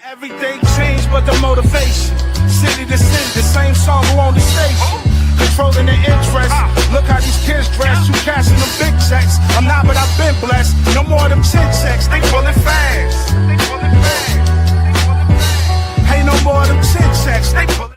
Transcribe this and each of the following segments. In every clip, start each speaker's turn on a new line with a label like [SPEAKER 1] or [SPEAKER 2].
[SPEAKER 1] Everything changed but the motivation. City to city, the same song who on the station. Controlling the interest. Look how these kids dress. You cashing them big checks. I'm not, but I've been blessed. No more of them chin checks. They pulling fast. Ain't no more of them chin checks. They pulling.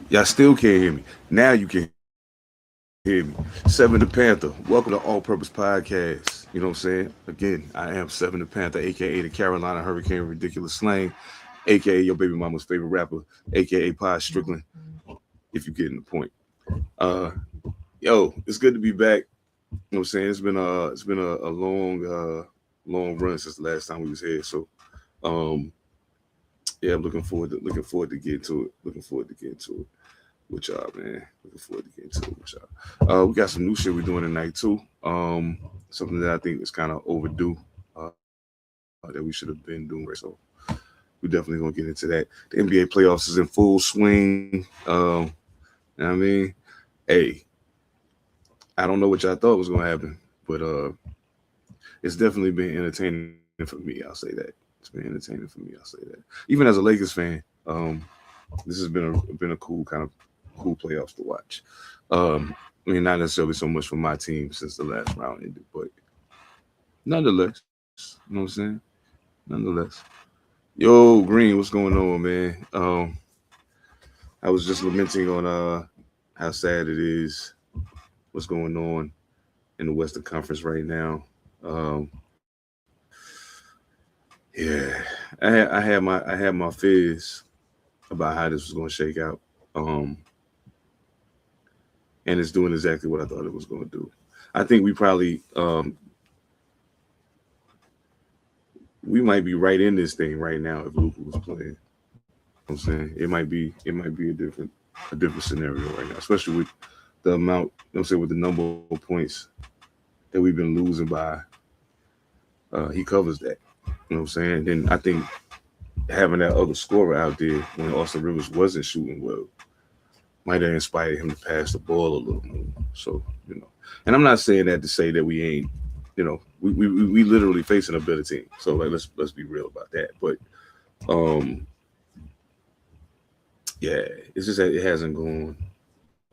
[SPEAKER 2] Y'all still can't hear me. Now you can hear me. Seven Da Pantha. Welcome to All Purpose Podcast. You know what I'm saying? Again, I am Seven Da Pantha, aka the Carolina Hurricane Ridiculous Slang, aka your baby mama's favorite rapper, aka Pod Strickland, if you're getting the point. Uh yo, it's good to be back. You know what I'm saying? It's been a long run since the last time we was here. So um yeah, I'm looking forward to getting to it. Looking forward to getting to it with y'all, man. Looking forward to getting to it with y'all. We got some new shit we're doing tonight too. Something that I think is kind of overdue. That we should have been doing. So we definitely gonna get into that. The NBA playoffs is in full swing. You know what I mean, hey, I don't know what y'all thought was gonna happen, but it's definitely been entertaining for me. I'll say that. It's been entertaining for me. I'll say that. Even as a Lakers fan, this has been a cool kind of cool playoffs to watch. I mean, not necessarily so much for my team since the last round ended, but nonetheless, you know what I'm saying? Nonetheless, yo, Green, what's going on, man? I was just lamenting on how sad it is. What's going on in the Western Conference right now? Um, yeah, I had my fears about how this was going to shake out. Um, and it's doing exactly what I thought it was going to do. I think we might be right in this thing right now if Luka was playing. You know what I'm saying it might be a different scenario right now, especially with the amount. You know what I'm saying, with the number of points that we've been losing by. He covers that. You know what I'm saying? Then I think having that other scorer out there when Austin Rivers wasn't shooting well might have inspired him to pass the ball a little more. So, and I'm not saying that to say that we ain't, we literally facing a better team. So like let's be real about that. But um yeah, it's just that it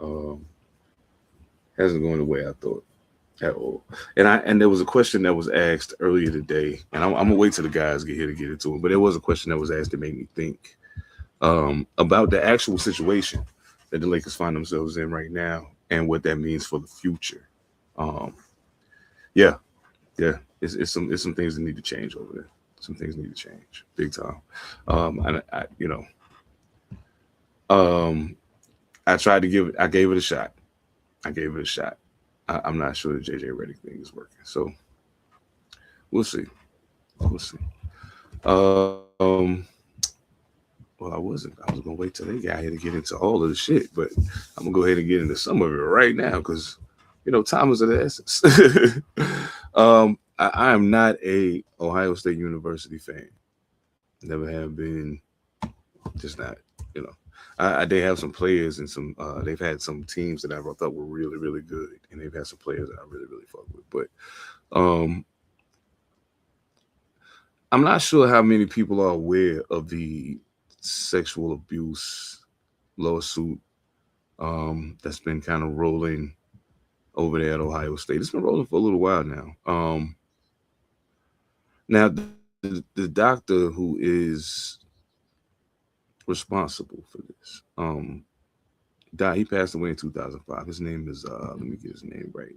[SPEAKER 2] um hasn't gone the way I thought at all. And there was a question that was asked earlier today, and I'm gonna wait till the guys get here to get into it. But there was a question that was asked that made me think about the actual situation. that the Lakers find themselves in right now and what that means for the future. Um, yeah, yeah, it's some things that need to change over there. Some things need to change big time. And um, I tried to give it. I gave it a shot. I gave it a shot. I'm not sure the JJ Redick thing is working. So we'll see. We'll see. Um, well, I was gonna wait till they got here to get into all of the shit, but I'm gonna go ahead and get into some of it right now because time is of the essence. I am not a Ohio State University fan. Never have been. Just not. You know, they have some players and some. They've had some teams that I thought were really really good, and they've had some players that I really really fuck with. But I'm not sure how many people are aware of the sexual abuse lawsuit that's been kind of rolling over there at Ohio State. It's been rolling for a little while now. Now, the doctor who is responsible for this died. He passed away in 2005. His name is let me get his name right.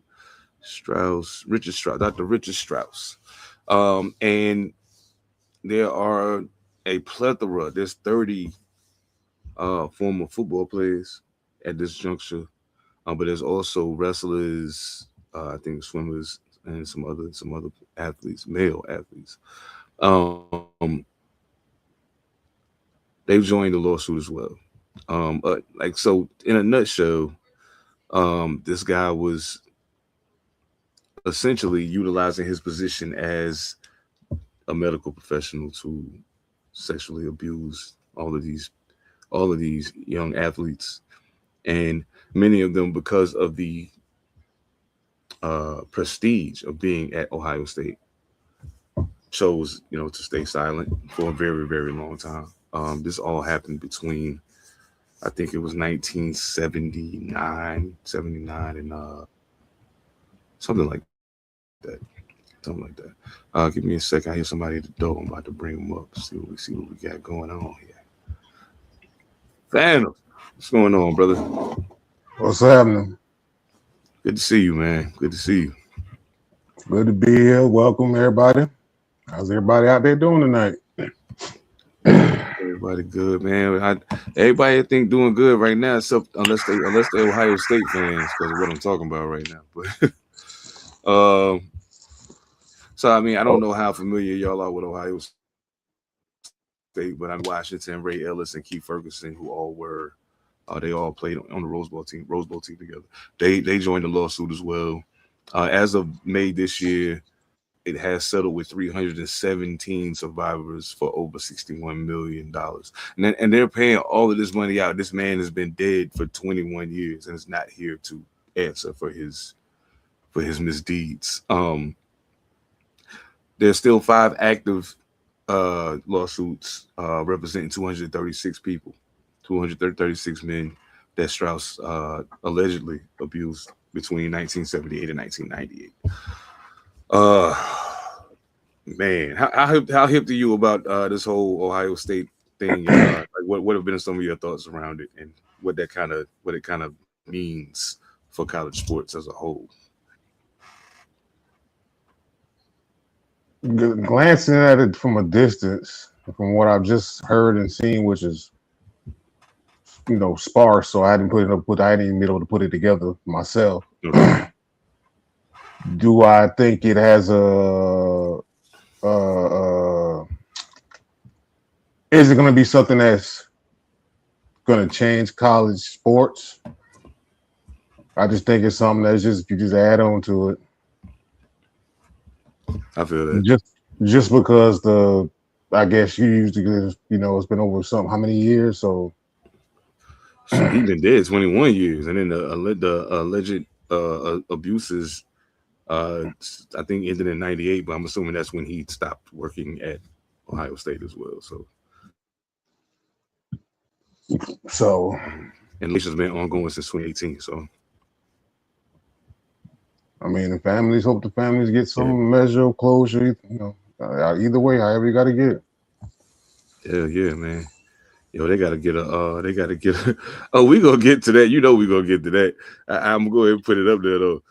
[SPEAKER 2] Richard Strauss, Dr. Richard Strauss. And there are a plethora. There's 30 former football players at this juncture, but there's also wrestlers, I think swimmers, and some other athletes, male athletes. Um, they've joined the lawsuit as well. Like so, in a nutshell, this guy was essentially utilizing his position as a medical professional to sexually abuse all of these young athletes, and many of them, because of the prestige of being at Ohio State, chose to stay silent for a very very long time. This all happened between, I think it was 1979, 79, and something like that. Something like that. Give me a second. I hear somebody at the door. I'm about to bring them up. See what we got going on here. Thanos, what's going on, brother?
[SPEAKER 3] What's happening?
[SPEAKER 2] Good to see you, man. Good to see you.
[SPEAKER 3] Good to be here. Welcome, everybody. How's everybody out there doing tonight?
[SPEAKER 2] Everybody good, man. Everybody I think doing good right now, except unless they Ohio State fans, because of what I'm talking about right now. But so I mean, I don't know how familiar y'all are with Ohio State, but I'm Washington, Ray Ellis, and Keith Ferguson, who all were they all played on the Rose Bowl team together. They joined the lawsuit as well. As of May this year, it has settled with 317 survivors for over $61 million. And they're paying all of this money out. This man has been dead for 21 years and is not here to answer for his misdeeds. There's still 5 active lawsuits representing 236 people, 236 men that Strauss allegedly abused between 1978 and 1998. Man, how hip are you about this whole Ohio State thing? Like what have been some of your thoughts around it, and what it kind of means for college sports as a whole?
[SPEAKER 3] Glancing at it from a distance, from what I've just heard and seen, which is sparse, so I didn't even be able to put it together myself.
[SPEAKER 2] Okay.
[SPEAKER 3] Do I think it has is it going to be something that's going to change college sports? I just think it's something that's you just add on to it.
[SPEAKER 2] I feel that.
[SPEAKER 3] Just because I guess you usually it's been over how many years, so
[SPEAKER 2] he's been dead 21 years, and then the alleged abuses I think ended in 98, but I'm assuming that's when he stopped working at Ohio State as well.
[SPEAKER 3] So
[SPEAKER 2] and relations been ongoing since 2018. So
[SPEAKER 3] I mean, hope the families get some measure of closure. Either way, however you got to get it.
[SPEAKER 2] Yeah, man. Yo, they gotta get a. They gotta get a. Oh, we gonna get to that. You know, we gonna get to that. I'm gonna go ahead and put it up there though.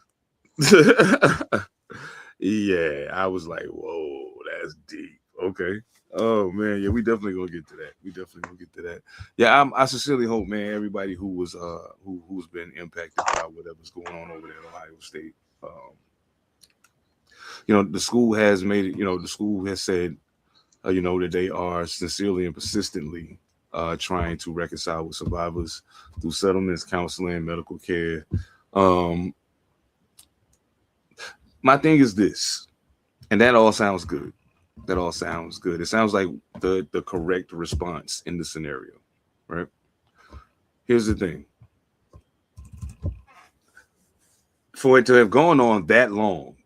[SPEAKER 2] Yeah, I was like, whoa, that's deep. Okay. Oh man, yeah, we definitely gonna get to that. We definitely gonna get to that. Yeah, I sincerely hope, man, everybody who was who's been impacted by whatever's going on over there at Ohio State. The school has made it. The school has said, that they are sincerely and persistently trying to reconcile with survivors through settlements, counseling, medical care. Um, my thing is this, and that all sounds good. That all sounds good. It sounds like the correct response in the scenario, right? Here's the thing: for it to have gone on that long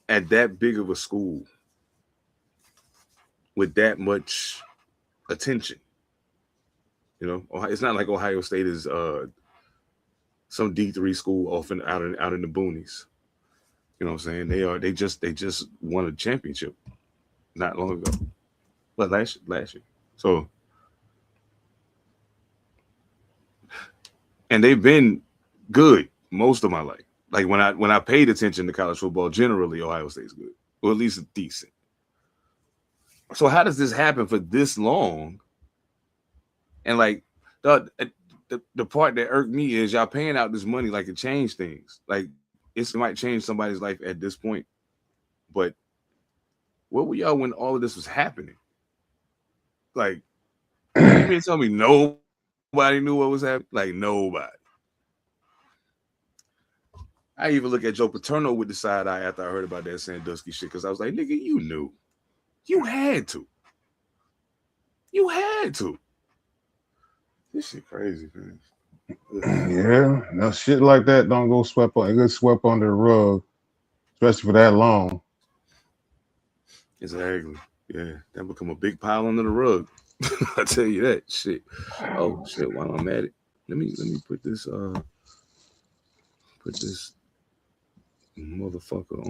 [SPEAKER 2] at that big of a school with that much attention, it's not like Ohio State is some D3 school off and out in the boonies. You know what I'm saying? They just won a championship not long ago. But last year. So, and they've been good most of my life. Like when I paid attention to college football, generally Ohio State's good. Or at least decent. So how does this happen for this long? And like the part that irked me is y'all paying out this money like it changed things. Like it might change somebody's life at this point. But where were y'all when all of this was happening? Like, you mean tell me nobody knew what was happening? Like nobody. I even look at Joe Paterno with the side eye after I heard about that Sandusky shit because I was like, nigga, you knew. You had to. You had to. This shit crazy, man.
[SPEAKER 3] Yeah, no shit like that don't go swept on. It gets swept under the rug, especially for that long.
[SPEAKER 2] Exactly. Yeah, that become a big pile under the rug. I tell you that shit. Oh shit! While I'm at it, let me put this motherfucker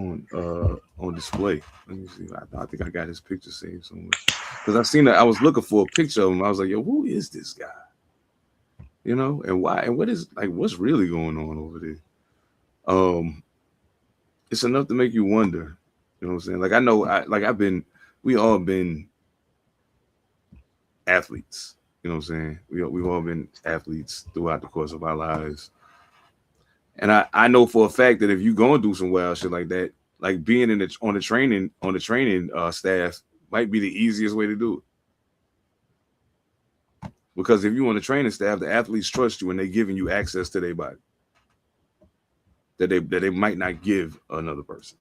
[SPEAKER 2] on display. Let me see. I think I got his picture saved somewhere because I seen that. I was looking for a picture of him. I was like, yo, who is this guy? And why? And what's really going on over there? It's enough to make you wonder. You know what I'm saying? Like I know, we all been athletes. You know what I'm saying? We've all been athletes throughout the course of our lives. And I know for a fact that if you go and do some wild shit like that, like being on the training staff might be the easiest way to do it. Because if you on the training staff, the athletes trust you and they're giving you access to their body that they might not give another person.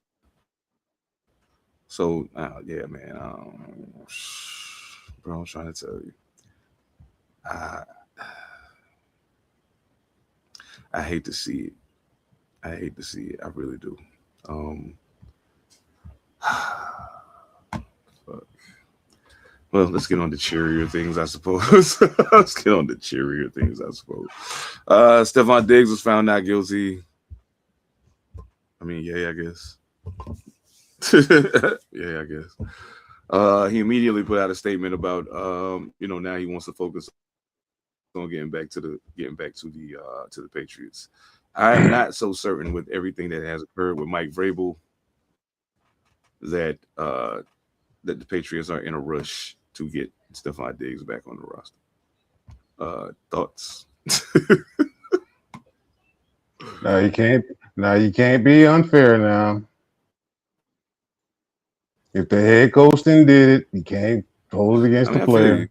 [SPEAKER 2] So yeah, man, bro, I'm trying to tell you, I hate to see it. I hate to see it. I really do. Fuck. Well, let's get on to cheerier things, I suppose. Let's get on to cheerier things, I suppose. Stephon Diggs was found not guilty. I mean, yeah, I guess. Yeah, I guess. He immediately put out a statement about, now he wants to focus on getting back to the Patriots. I'm not so certain with everything that has occurred with Mike Vrabel that the Patriots are in a rush to get Stephon Diggs back on the roster. Thoughts?
[SPEAKER 3] No, you can't. Now you can't be unfair. Now, if the head coach then did it, you can't hold it against the player.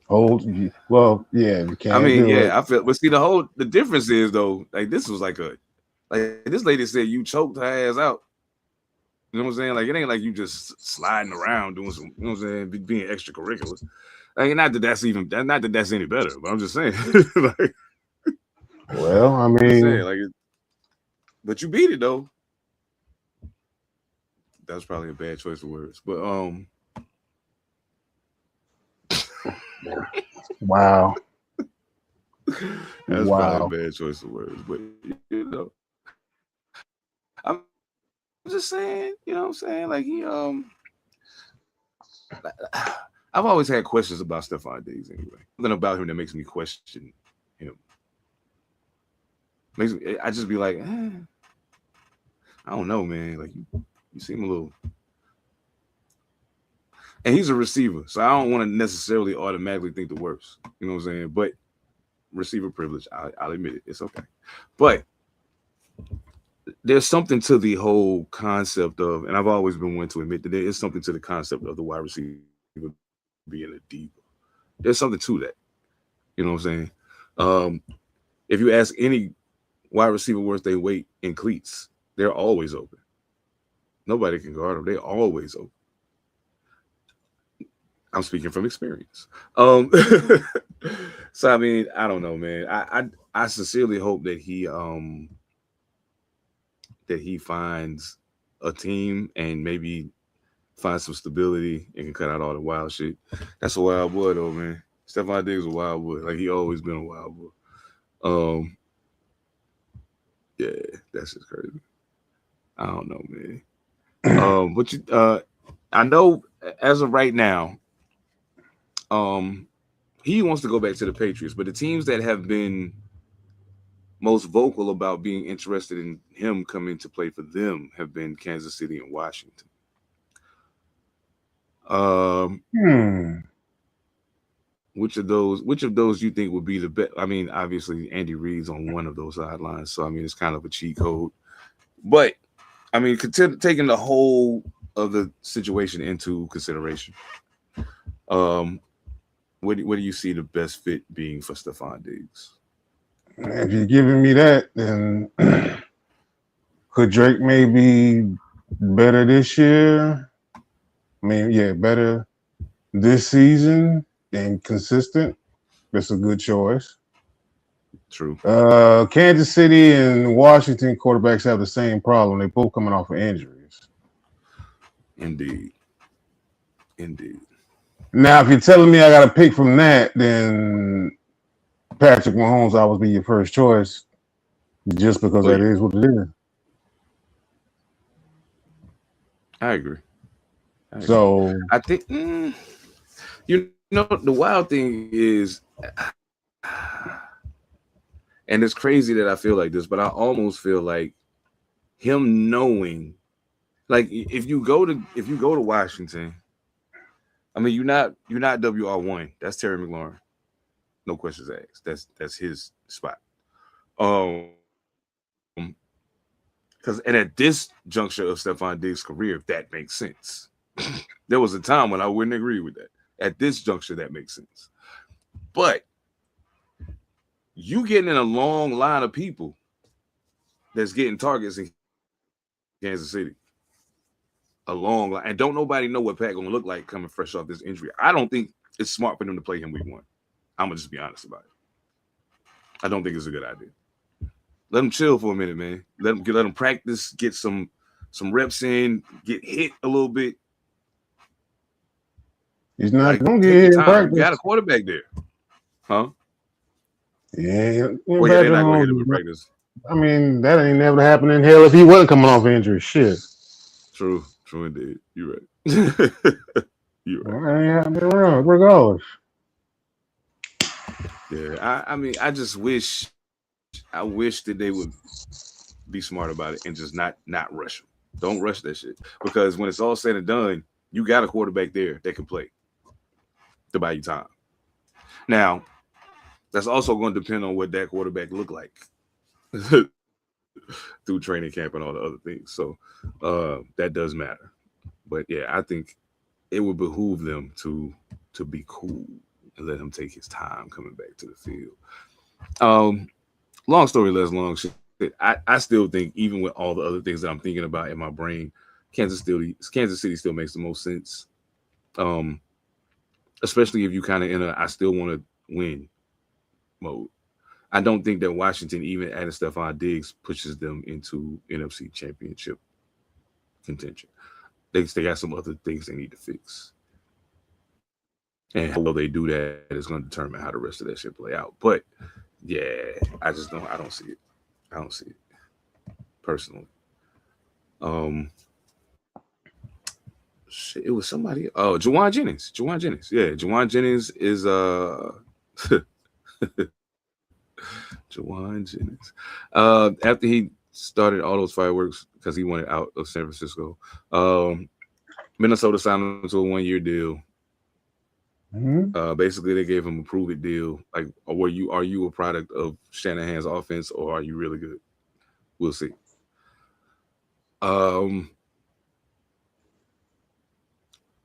[SPEAKER 3] Well, yeah, you can't.
[SPEAKER 2] I feel. But see, the difference is though, like this was like this lady said you choked her ass out. You know what I'm saying? Like it ain't like you just sliding around doing some. You know what I'm saying? Being extracurriculars. Like not that that's any better, but I'm just saying. Like,
[SPEAKER 3] well, I mean,
[SPEAKER 2] but you beat it though. That was probably a bad choice of words, but
[SPEAKER 3] wow.
[SPEAKER 2] That's probably a bad choice of words, but I'm just saying, you know what I'm saying? Like he I've always had questions about Stephon Diggs anyway. Something about him that makes me question him. I just be like, I don't know, man. Like you seem a little, and he's a receiver, so I don't want to necessarily automatically think the worst. You know what I'm saying? But receiver privilege, I'll admit it. It's okay. But there's something to the whole concept of, and I've always been one to admit that there is something to the concept of the wide receiver being a diva. There's something to that. You know what I'm saying? If you ask any wide receiver worth their weight in cleats, they're always open. Nobody can guard them. They're always open. I'm speaking from experience. So I mean, I don't know, man. I sincerely hope that he finds a team and maybe find some stability and can cut out all the wild shit. That's a wild boy though, man. Stephon Diggs is a wild boy. Like he always been a wild boy. Yeah, that's just crazy. I don't know, man. But I know as of right now, he wants to go back to the Patriots, but the teams that have been most vocal about being interested in him coming to play for them have been Kansas City and Washington. Which of those you think would be the best? I mean, obviously Andy Reid's on one of those sidelines, so I mean it's kind of a cheat code. But I mean, taking the whole of the situation into consideration, what do you see the best fit being for Stephon Diggs?
[SPEAKER 3] If you're giving me that, then could Drake maybe better this year? I mean, yeah, better this season and consistent. That's a good choice.
[SPEAKER 2] True.
[SPEAKER 3] Kansas City and Washington quarterbacks have the same problem. They're both coming off of injuries.
[SPEAKER 2] Indeed.
[SPEAKER 3] Now, if you're telling me I got to pick from that, then Patrick Mahomes always be your first choice, just because that is what it is.
[SPEAKER 2] I agree.
[SPEAKER 3] So
[SPEAKER 2] I think you know the wild thing is, and it's crazy that I feel like this, but I almost feel like him knowing, like if you go to Washington, I mean you're not WR1. That's Terry McLaurin. No questions asked. That's his spot. Because and at this juncture of Stephon Diggs' career, that makes sense. There was a time when I wouldn't agree with that. At this juncture, that makes sense. But you getting in a long line of people that's getting targets in Kansas City. A long line. And don't nobody know what Pat gonna look like coming fresh off this injury. I don't think it's smart for them to play him week 1. I'm gonna just be honest about it. I don't think it's a good idea. Let him chill for a minute, man. Let him practice, get some reps in, get hit a little bit.
[SPEAKER 3] He's not going to get hit in practice.
[SPEAKER 2] You got a quarterback there. Huh?
[SPEAKER 3] Yeah.
[SPEAKER 2] They're not going to hit him in practice.
[SPEAKER 3] I mean, that ain't never happened in hell if he wasn't coming off injury. Shit.
[SPEAKER 2] True indeed. You're right. You're right.
[SPEAKER 3] Regardless.
[SPEAKER 2] Yeah, I mean, I wish that they would be smart about it and just not rush him. Don't rush that shit. Because when it's all said and done, you got a quarterback there that can play to buy you time. Now, that's also going to depend on what that quarterback look like through training camp and all the other things. So that does matter. But yeah, I think it would behoove them to be cool and let him take his time coming back to the field. Long story less long shit. I still think, even with all the other things that I'm thinking about in my brain, Kansas City still makes the most sense. Especially if you kind of in a I still want to win mode. I don't think that Washington, even adding Stephon Diggs, pushes them into NFC Championship contention. They got some other things they need to fix. And how well they do that is going to determine how the rest of that shit play out. But yeah, I don't see it. I don't see it personally. Shit, it was somebody. Oh, Jawan Jennings. Jawan Jennings. Yeah, Jawan Jennings is Jawan Jennings. After he started all those fireworks because he wanted out of San Francisco, Minnesota signed him to a 1-year deal.
[SPEAKER 3] Mhm.
[SPEAKER 2] Basically, they gave him a prove it deal. Like, are you a product of Shanahan's offense, or are you really good? We'll see. Um,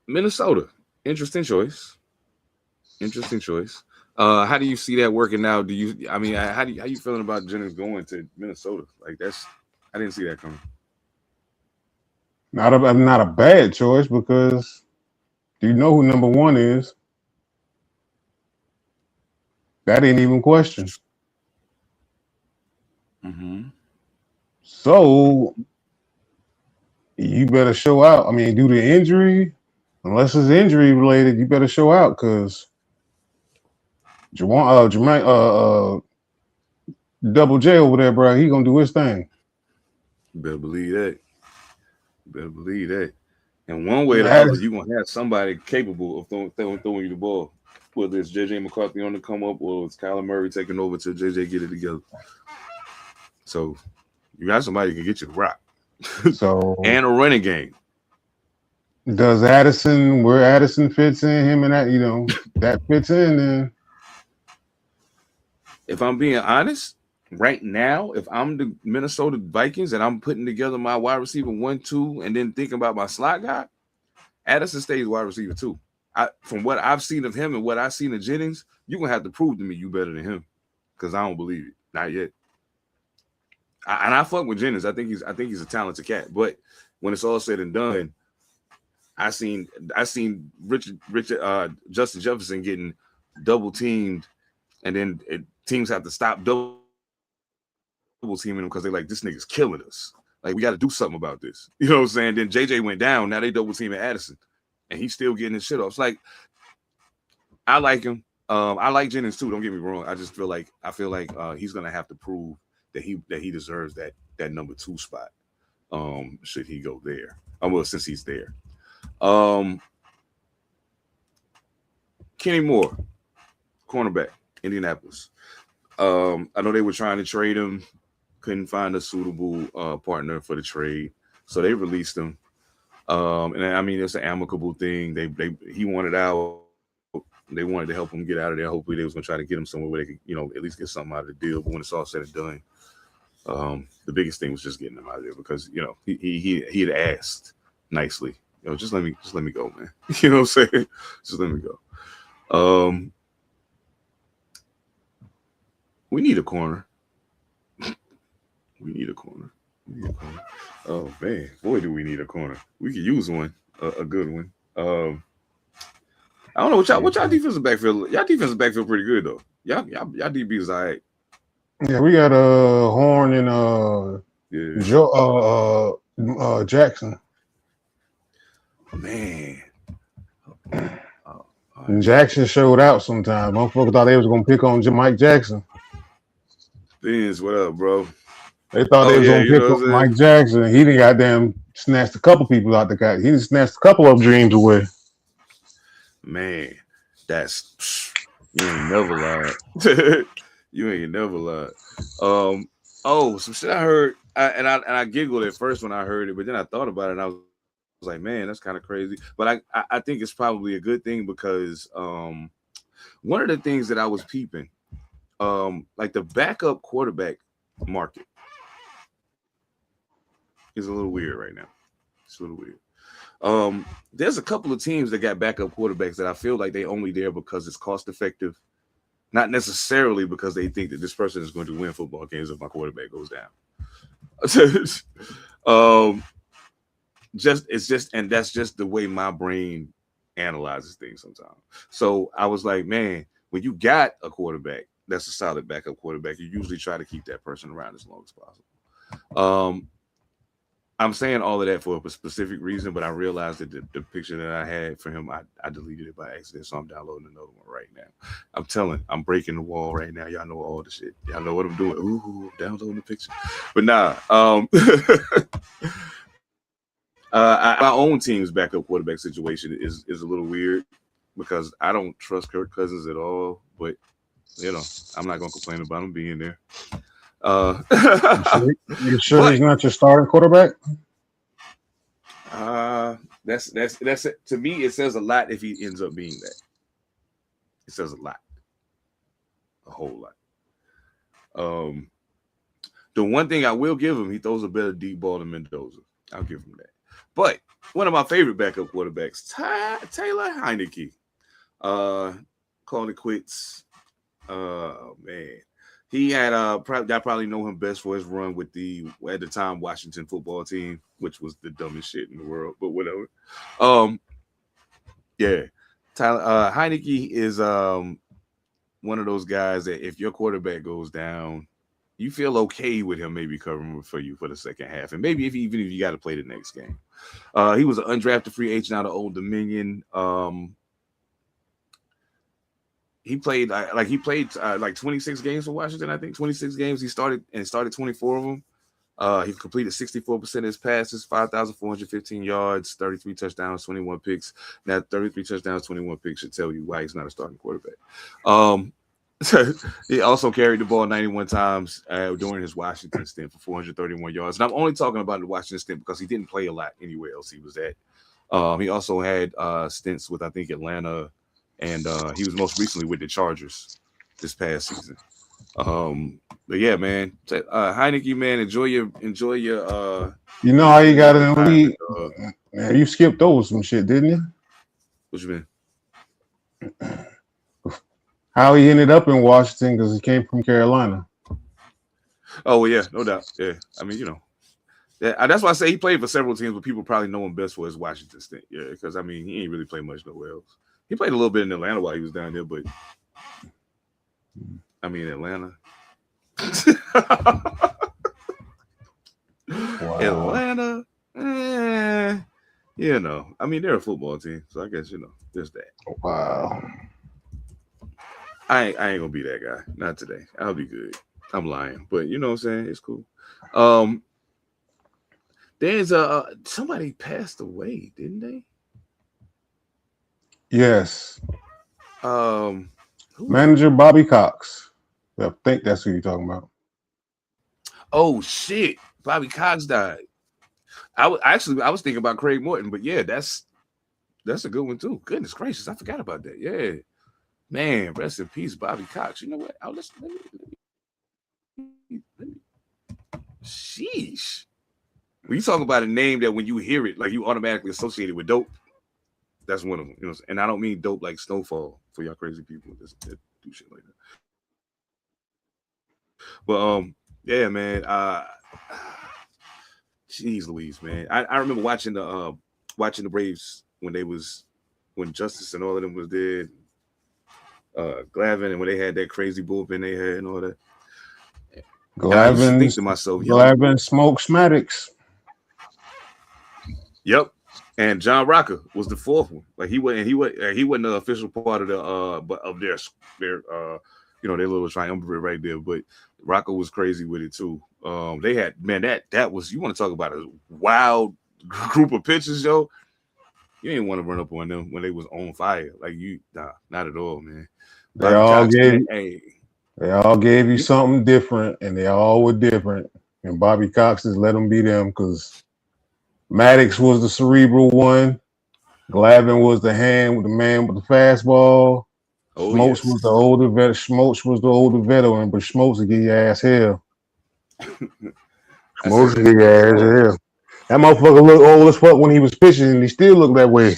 [SPEAKER 2] Minnesota, interesting choice. Interesting choice. How do you see that working out? Do you? I mean, how you feeling about Jennings going to Minnesota? Like that's, I didn't see that coming.
[SPEAKER 3] Not a bad choice because do you know who number one is? That ain't even question.
[SPEAKER 2] Mm-hmm.
[SPEAKER 3] So you better show out. I mean, due to injury, unless it's injury related, you better show out because Jermaine, Double J over there, bro, he gonna do his thing.
[SPEAKER 2] Better believe that. Better believe that. And one way or the
[SPEAKER 3] That
[SPEAKER 2] other,
[SPEAKER 3] is-
[SPEAKER 2] you're gonna have somebody capable of throwing you the ball. Whether it's JJ McCarthy on the come up or it's Kyler Murray taking over till JJ get it together. So you got somebody who can get you the rock.
[SPEAKER 3] So
[SPEAKER 2] And a running game.
[SPEAKER 3] does Addison where Addison fits in, him and that, that fits in then
[SPEAKER 2] If I'm being honest, right now, if I'm the Minnesota Vikings and I'm putting together my wide receiver 1, 2, and then thinking about my slot guy, Addison stays wide receiver 2. From what I've seen of him and what I've seen of Jennings, you're gonna have to prove to me you better than him. Because I don't believe it. Not yet. And I fuck with Jennings. I think he's a talented cat. But when it's all said and done, I seen Richard Justin Jefferson getting double teamed, and then teams have to stop double teaming him because they're like, this nigga's killing us. Like, we got to do something about this. You know what I'm saying? Then JJ went down. Now they double teaming Addison, and he's still getting his shit off. It's like, I like him. I like Jennings too. Don't get me wrong. I feel like he's gonna have to prove that he deserves that number 2 spot. Should he go there? Well, since he's there. Um, Kenny Moore, cornerback, Indianapolis. I know they were trying to trade him, couldn't find a suitable partner for the trade, so they released him. And I mean, it's an amicable thing. He wanted out. They wanted to help him get out of there. Hopefully, they was gonna try to get him somewhere where they could, at least get something out of the deal. But when it's all said and done, the biggest thing was just getting him out of there because he had asked nicely, just let me go, man. You know what I'm saying? Just let me go. We need a corner. We need a corner. We need a corner. Oh man, boy, do we need a corner. We could use one, a good one. I don't know what y'all defensive backfield. Y'all defensive backfield pretty good though. Y'all DB is all right.
[SPEAKER 3] yeah, we got Horn and
[SPEAKER 2] Yeah,
[SPEAKER 3] Jackson.
[SPEAKER 2] man.
[SPEAKER 3] And Jackson showed out sometime. Motherfuckers thought they was gonna pick on Mike Jackson.
[SPEAKER 2] Vince, what up, bro?
[SPEAKER 3] They thought they was
[SPEAKER 2] Yeah,
[SPEAKER 3] gonna pick on Mike Jackson. He didn't goddamn snatched a couple people out the guy. He just snatched a couple of dreams away.
[SPEAKER 2] Man, that's you ain't never lied. You ain't never lied. Some shit I heard, I giggled at first when I heard it, but then I thought about it and I was like, man, that's kind of crazy. But I think it's probably a good thing because one of the things that I was peeping, like the backup quarterback market is a little weird right now. It's a little weird. There's a couple of teams that got backup quarterbacks that I feel like they only there because it's cost effective, not necessarily because they think that this person is going to win football games if my quarterback goes down. And that's just the way my brain analyzes things sometimes. So I was like, man, when you got a quarterback that's a solid backup quarterback, you usually try to keep that person around as long as possible. I'm saying all of that for a specific reason, but I realized that the picture that I had for him, I deleted it by accident, so I'm downloading another one right now. I'm breaking the wall right now. Y'all know all the shit. Y'all know what I'm doing. Ooh, downloading the picture. But nah, My own team's backup quarterback situation is a little weird because I don't trust Kirk Cousins at all. But I'm not gonna complain about him being there. Uh,
[SPEAKER 3] You sure
[SPEAKER 2] but
[SPEAKER 3] he's not your starting quarterback?
[SPEAKER 2] that's it. To me, it says a lot if he ends up being that. It says a lot, a whole lot. Um, the one thing I will give him, he throws a better deep ball than Mendoza. I'll give him that. But one of my favorite backup quarterbacks, Taylor Heineke, called it quits. Man, he had I probably know him best for his run with the at the time Washington football team, which was the dumbest shit in the world, but whatever. Yeah, Tyler Heineke is one of those guys that if your quarterback goes down, you feel okay with him maybe covering for you for the second half, and maybe even if you got to play the next game. He was an undrafted free agent out of Old Dominion. He played like 26 games for Washington. I think 26 games. He started 24 of them. He completed 64% of his passes, 5,415 yards, 33 touchdowns, 21 picks. Now, 33 touchdowns, 21 picks should tell you why he's not a starting quarterback. He also carried the ball 91 times during his Washington stint for 431 yards. And I'm only talking about the Washington stint because he didn't play a lot anywhere else he was at. He also had stints with, I think, Atlanta, and he was most recently with the Chargers this past season. But yeah, man, Heineke, man, enjoy your.
[SPEAKER 3] You know how you got in the league? Man, you skipped over some shit, didn't you?
[SPEAKER 2] What you mean?
[SPEAKER 3] How he ended up in Washington because he came from Carolina.
[SPEAKER 2] Oh well, yeah, no doubt. Yeah, I mean, that's why I say he played for several teams, but people probably know him best for his Washington stint. Yeah, because I mean, he ain't really played much nowhere else. He played a little bit in Atlanta while he was down there, but I mean, Atlanta. Wow. Atlanta, I mean, they're a football team, so I guess there's that.
[SPEAKER 3] Wow.
[SPEAKER 2] I ain't gonna be that guy. Not today. I'll be good. I'm lying, but you know what I'm saying? It's cool. There's somebody passed away, didn't they?
[SPEAKER 3] Yes.
[SPEAKER 2] Manager
[SPEAKER 3] Bobby Cox. I think that's who you're talking about.
[SPEAKER 2] Oh shit! Bobby Cox died. I was thinking about Craig Morton, but yeah, that's a good one too. Goodness gracious, I forgot about that. Yeah, man, rest in peace, Bobby Cox. You know what? Let me. Sheesh. When you talk about a name that when you hear it, like you automatically associate it with dope, that's one of them. And I don't mean dope like Snowfall for y'all crazy people that do shit like that. But yeah, man. Jeez Louise, man. I remember watching the Braves when Justice and all of them was dead. Glavin, and when they had that crazy bullpen they had and all that. I used to think to myself,
[SPEAKER 3] Glavin smokes Maddox.
[SPEAKER 2] Yep. And John Rocker was the fourth one. Like he wasn't the official part of their their little triumvirate right there. But Rocker was crazy with it too. They had, man, that was, you want to talk about a wild group of pitchers, yo. You didn't want to run up on them when they was on fire. Like not at all, man.
[SPEAKER 3] They all gave you something different, and they all were different. And Bobby Cox just let them be them because Maddox was the cerebral one. Glavin was the man with the fastball. Smokes was the older vet. Smokes was the older veteran, but Smokes would get your ass hell. Smokes would get your ass hell. That motherfucker looked old as fuck when he was pitching, and he still looked that way.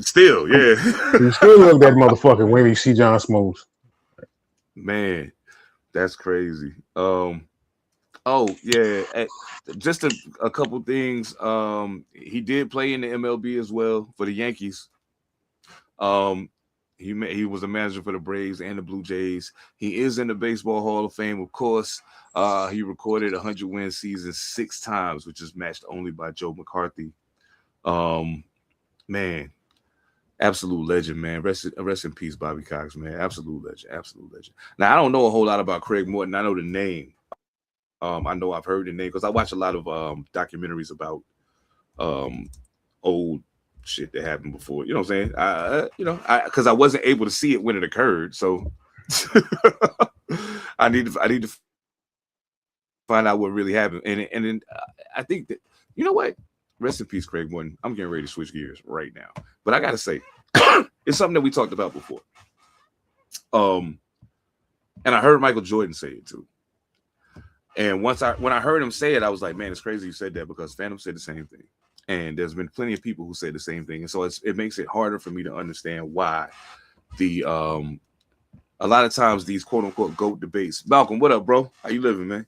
[SPEAKER 2] Still, yeah.
[SPEAKER 3] He still looked that motherfucker when you see John Smokes.
[SPEAKER 2] Man, that's crazy. Oh yeah, just a couple things. He did play in the MLB as well for the Yankees. He was a manager for the Braves and the Blue Jays. He is in the Baseball Hall of Fame, of course. He recorded 100-win seasons 6 times, which is matched only by Joe McCarthy. Man, absolute legend, man. Rest in peace, Bobby Cox, man. Absolute legend. Now, I don't know a whole lot about Craig Morton. I know the name. I know I've heard the name because I watch a lot of documentaries about old shit that happened before. You know what I'm saying? Because I wasn't able to see it when it occurred, so I need to find out what really happened. And then I think that, you know what? Rest in peace, Craig Morton. I'm getting ready to switch gears right now, but I gotta say, it's something that we talked about before. And I heard Michael Jordan say it too. And when I heard him say it, I was like, man, it's crazy you said that, because Phantom said the same thing. And there's been plenty of people who say the same thing. And so it makes it harder for me to understand why a lot of times these quote unquote GOAT debates. Malcolm, what up, bro? How you living, man?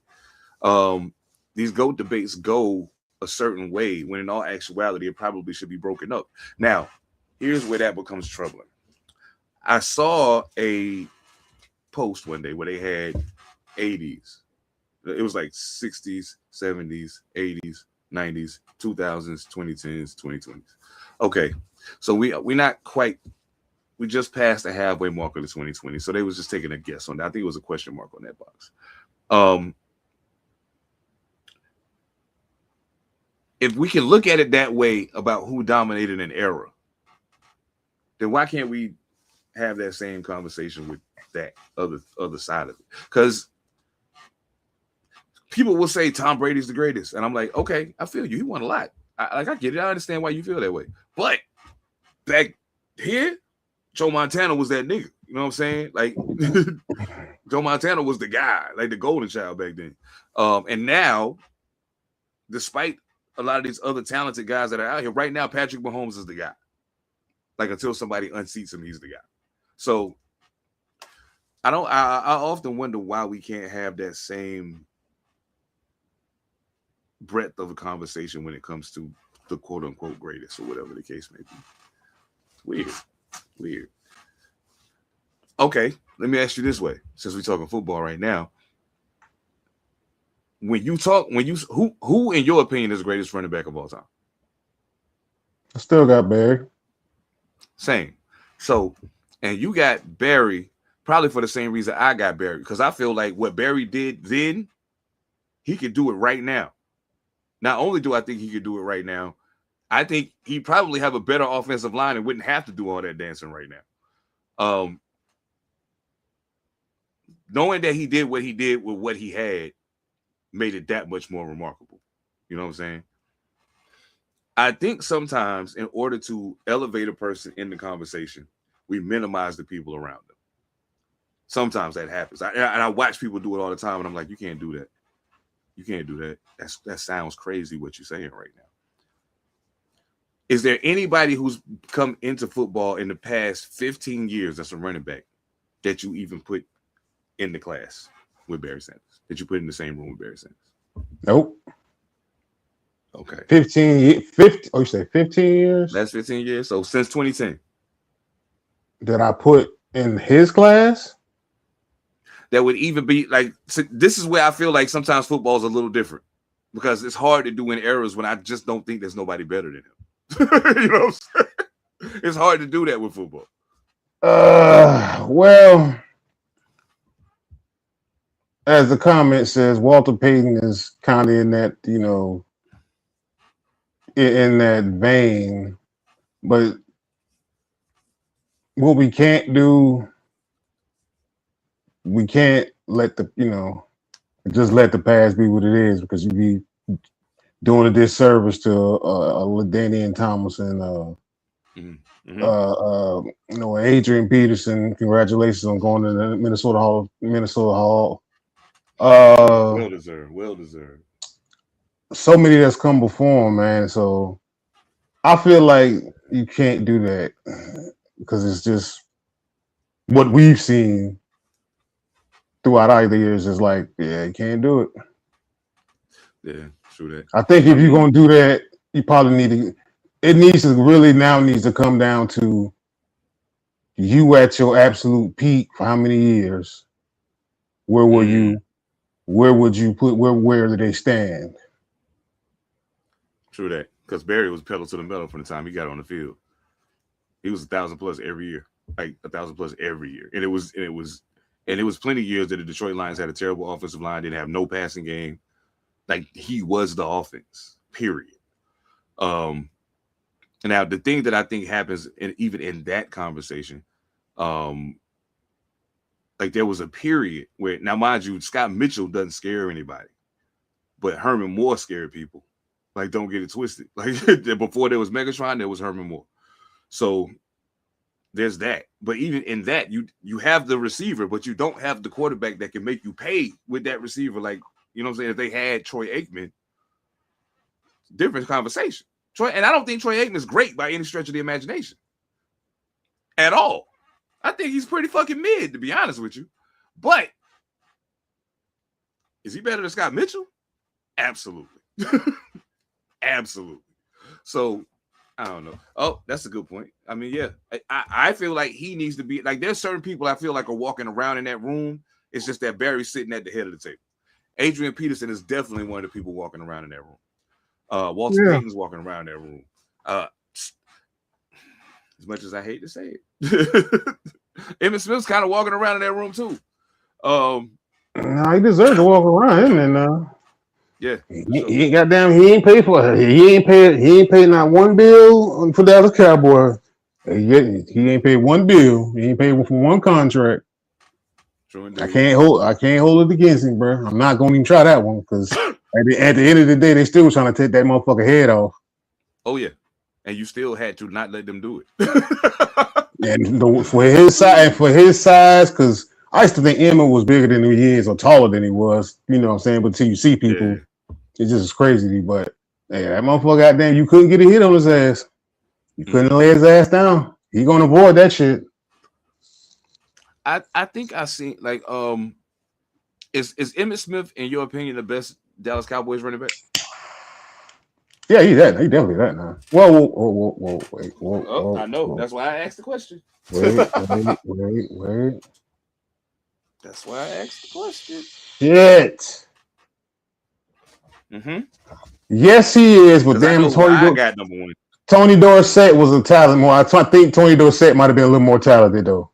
[SPEAKER 2] These GOAT debates go a certain way when in all actuality it probably should be broken up. Now, here's where that becomes troubling. I saw a post one day where they had 80s. It was like 60s, 70s, 80s, 90s, 2000s, 2010s, 2020s. Okay, so we not quite. We just passed the halfway mark of the 2020. So they was just taking a guess on that. I think it was a question mark on that box. If we can look at it that way about who dominated an era, then why can't we have that same conversation with that other side of it? Because people will say Tom Brady's the greatest, and I'm like, okay, I feel you. He won a lot. I get it. I understand why you feel that way. But back here, Joe Montana was that nigga. You know what I'm saying? Like Joe Montana was the guy, like the golden child back then. And now, despite a lot of these other talented guys that are out here right now, Patrick Mahomes is the guy. Like until somebody unseats him, he's the guy. So I often wonder why we can't have that same breadth of a conversation when it comes to the quote unquote greatest or whatever the case may be. Weird. Okay, let me ask you this way, since we're talking football right now. Who in your opinion is the greatest running back of all time?
[SPEAKER 3] I still got Barry.
[SPEAKER 2] Same. So, and you got Barry probably for the same reason I got Barry, because I feel like what Barry did then, he could do it right now. Not only do I think he could do it right now, I think he probably have a better offensive line and wouldn't have to do all that dancing right now. Knowing that he did what he did with what he had made it that much more remarkable. You know what I'm saying? I think sometimes in order to elevate a person in the conversation, we minimize the people around them. Sometimes that happens. I watch people do it all the time, and I'm like, you can't do that. You can't do that. That sounds crazy what you're saying right now. Is there anybody who's come into football in the past 15 years that's a running back that you even put in the class with Barry Sanders? That you put in the same room with Barry Sanders?
[SPEAKER 3] Nope.
[SPEAKER 2] Okay.
[SPEAKER 3] 15 you say 15 years?
[SPEAKER 2] That's 15 years. So since 2010.
[SPEAKER 3] That I put in his class?
[SPEAKER 2] That would even be like, so this is where I feel like sometimes football is a little different, because it's hard to do in eras when I just don't think there's nobody better than him. You know what I'm saying? It's hard to do that with football.
[SPEAKER 3] Well, as the comment says, Walter Payton is kind of in that, in that vein. But what we can't do, we can't let just let the past be what it is, because you'd be doing a disservice to LaDainian Tomlinson, Adrian Peterson. Congratulations on going to the Minnesota Hall.
[SPEAKER 2] Well deserved.
[SPEAKER 3] So many that's come before him, man. So I feel like you can't do that, because it's just what we've seen throughout our years is like, yeah, you can't do it.
[SPEAKER 2] Yeah, true that.
[SPEAKER 3] I think if you're gonna do that, you probably need to. It needs to come down to you at your absolute peak for how many years. Where were you? Where would you put? Where did they stand?
[SPEAKER 2] True that, because Barry was pedal to the metal from the time he got on the field. He was 1,000+ every year, like 1,000+ every year, and it was plenty of years that the Detroit Lions had a terrible offensive line, didn't have no passing game. Like, he was the offense, period. Now the thing that I think happens even in that conversation, like there was a period where, now mind you, Scott Mitchell doesn't scare anybody, but Herman Moore scared people. Like, don't get it twisted. Like before there was Megatron, there was Herman Moore. So there's that. But even in that, you have the receiver, but you don't have the quarterback that can make you pay with that receiver. Like, you know what I'm saying? If they had Troy Aikman, different conversation. And I don't think Troy Aikman is great by any stretch of the imagination at all. I think he's pretty fucking mid, to be honest with you. But is he better than Scott Mitchell? Absolutely. Absolutely. So I don't know. Oh, that's a good point. I mean, yeah, I feel like he needs to be like, there's certain people I feel like are walking around in that room. It's just that Barry's sitting at the head of the table. Adrian Peterson is definitely one of the people walking around in that room. Walter Payton's walking around that room. As much as I hate to say it, Emmitt Smith's kind of walking around in that room too.
[SPEAKER 3] Nah, he deserves to walk around, and
[SPEAKER 2] yeah,
[SPEAKER 3] he ain't goddamn. He ain't paid for it. He ain't paid not one bill for Dallas Cowboys. He ain't paid one bill. He ain't paid for one contract. I can't hold it against him, bro. I'm not gonna even try that one because at the end of the day, they still trying to take that motherfucker head off.
[SPEAKER 2] Oh yeah, and you still had to not let them do it.
[SPEAKER 3] And for his size, because I used to think Emmitt was bigger than he is or taller than he was. You know what I'm saying? But until you see people, it's just crazy. But hey, that motherfucker, goddamn, you couldn't get a hit on his ass. You couldn't lay his ass down. He gonna avoid that shit.
[SPEAKER 2] I think I seen like is Emmitt Smith, in your opinion, the best Dallas Cowboys running back?
[SPEAKER 3] Yeah, he's that. He definitely that now. Whoa, wait.
[SPEAKER 2] I know. That's why I asked the question.
[SPEAKER 3] Wait.
[SPEAKER 2] That's why I asked the question.
[SPEAKER 3] Shit.
[SPEAKER 2] Mm-hmm.
[SPEAKER 3] Yes, he is, but damn,
[SPEAKER 2] I got number one.
[SPEAKER 3] Tony Dorsett was a talent more. I think Tony Dorsett might have been a little more talented though.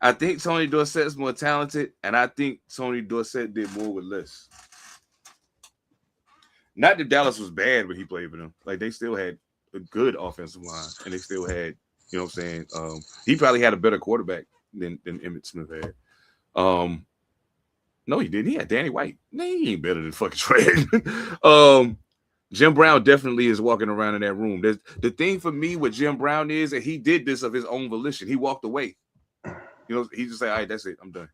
[SPEAKER 2] I think Tony Dorsett is more talented, and I think Tony Dorsett did more with less. Not that Dallas was bad when he played for them. Like, they still had a good offensive line, and they still had, you know what I'm saying? He probably had a better quarterback than Emmitt Smith had. No, he didn't. He had Danny White. Nah, he ain't better than fucking Trey. Jim Brown definitely is walking around in that room. The thing for me with Jim Brown is that he did this of his own volition. He walked away. You know, he just said, all right, that's it. I'm done.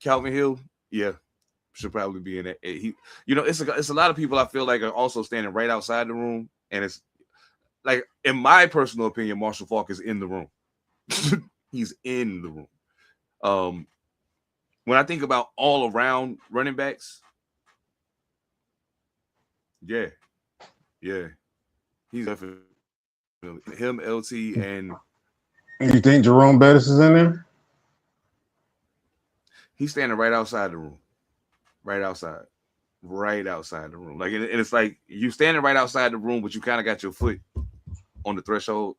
[SPEAKER 2] Calvin Hill, yeah, should probably be in that. It's a lot of people I feel like are also standing right outside the room. And it's like, in my personal opinion, Marshall Faulk is in the room. He's in the room. When I think about all around running backs, yeah, he's definitely him, LT, and
[SPEAKER 3] you think Jerome Bettis is in there?
[SPEAKER 2] He's standing right outside the room, right outside the room. Like, and it's like you standing right outside the room, but you kind of got your foot on the threshold.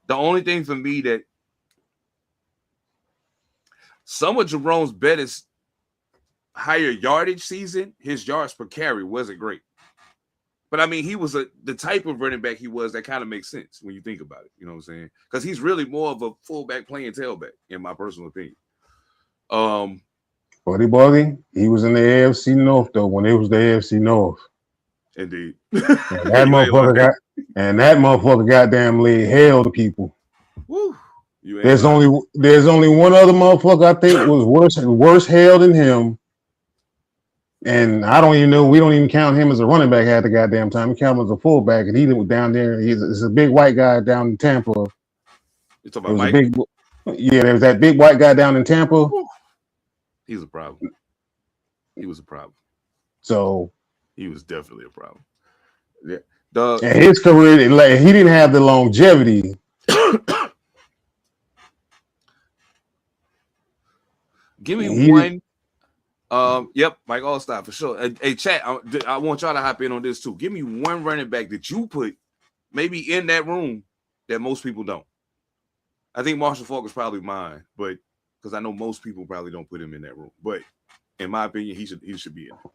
[SPEAKER 2] The only thing for me that some of Jerome Bettis' higher yardage season, his yards per carry wasn't great. But I mean, he was the type of running back he was that kind of makes sense when you think about it. You know what I'm saying? Because he's really more of a fullback playing tailback, in my personal opinion.
[SPEAKER 3] Buddy, he was in the AFC North though when it was the AFC North.
[SPEAKER 2] Indeed.
[SPEAKER 3] And that motherfucker goddamn laid hell to people.
[SPEAKER 2] Woo.
[SPEAKER 3] There's only one other motherfucker I think was worse hell than him. And I don't even know. We don't even count him as a running back at the goddamn time. We count him as a fullback, and he was down there. He's a big white guy down in Tampa.
[SPEAKER 2] You talking about Mike?
[SPEAKER 3] There was that big white guy down in Tampa.
[SPEAKER 2] He's a problem. He was a problem.
[SPEAKER 3] So
[SPEAKER 2] he was definitely a problem. Yeah.
[SPEAKER 3] And his career, he didn't have the longevity.
[SPEAKER 2] Give me one. Yep, Mike Allstott for sure. Hey, chat, I want y'all to hop in on this too. Give me one running back that you put maybe in that room that most people don't. I think Marshall Faulk is probably mine, but because I know most people probably don't put him in that room. But In my opinion, he should be in it.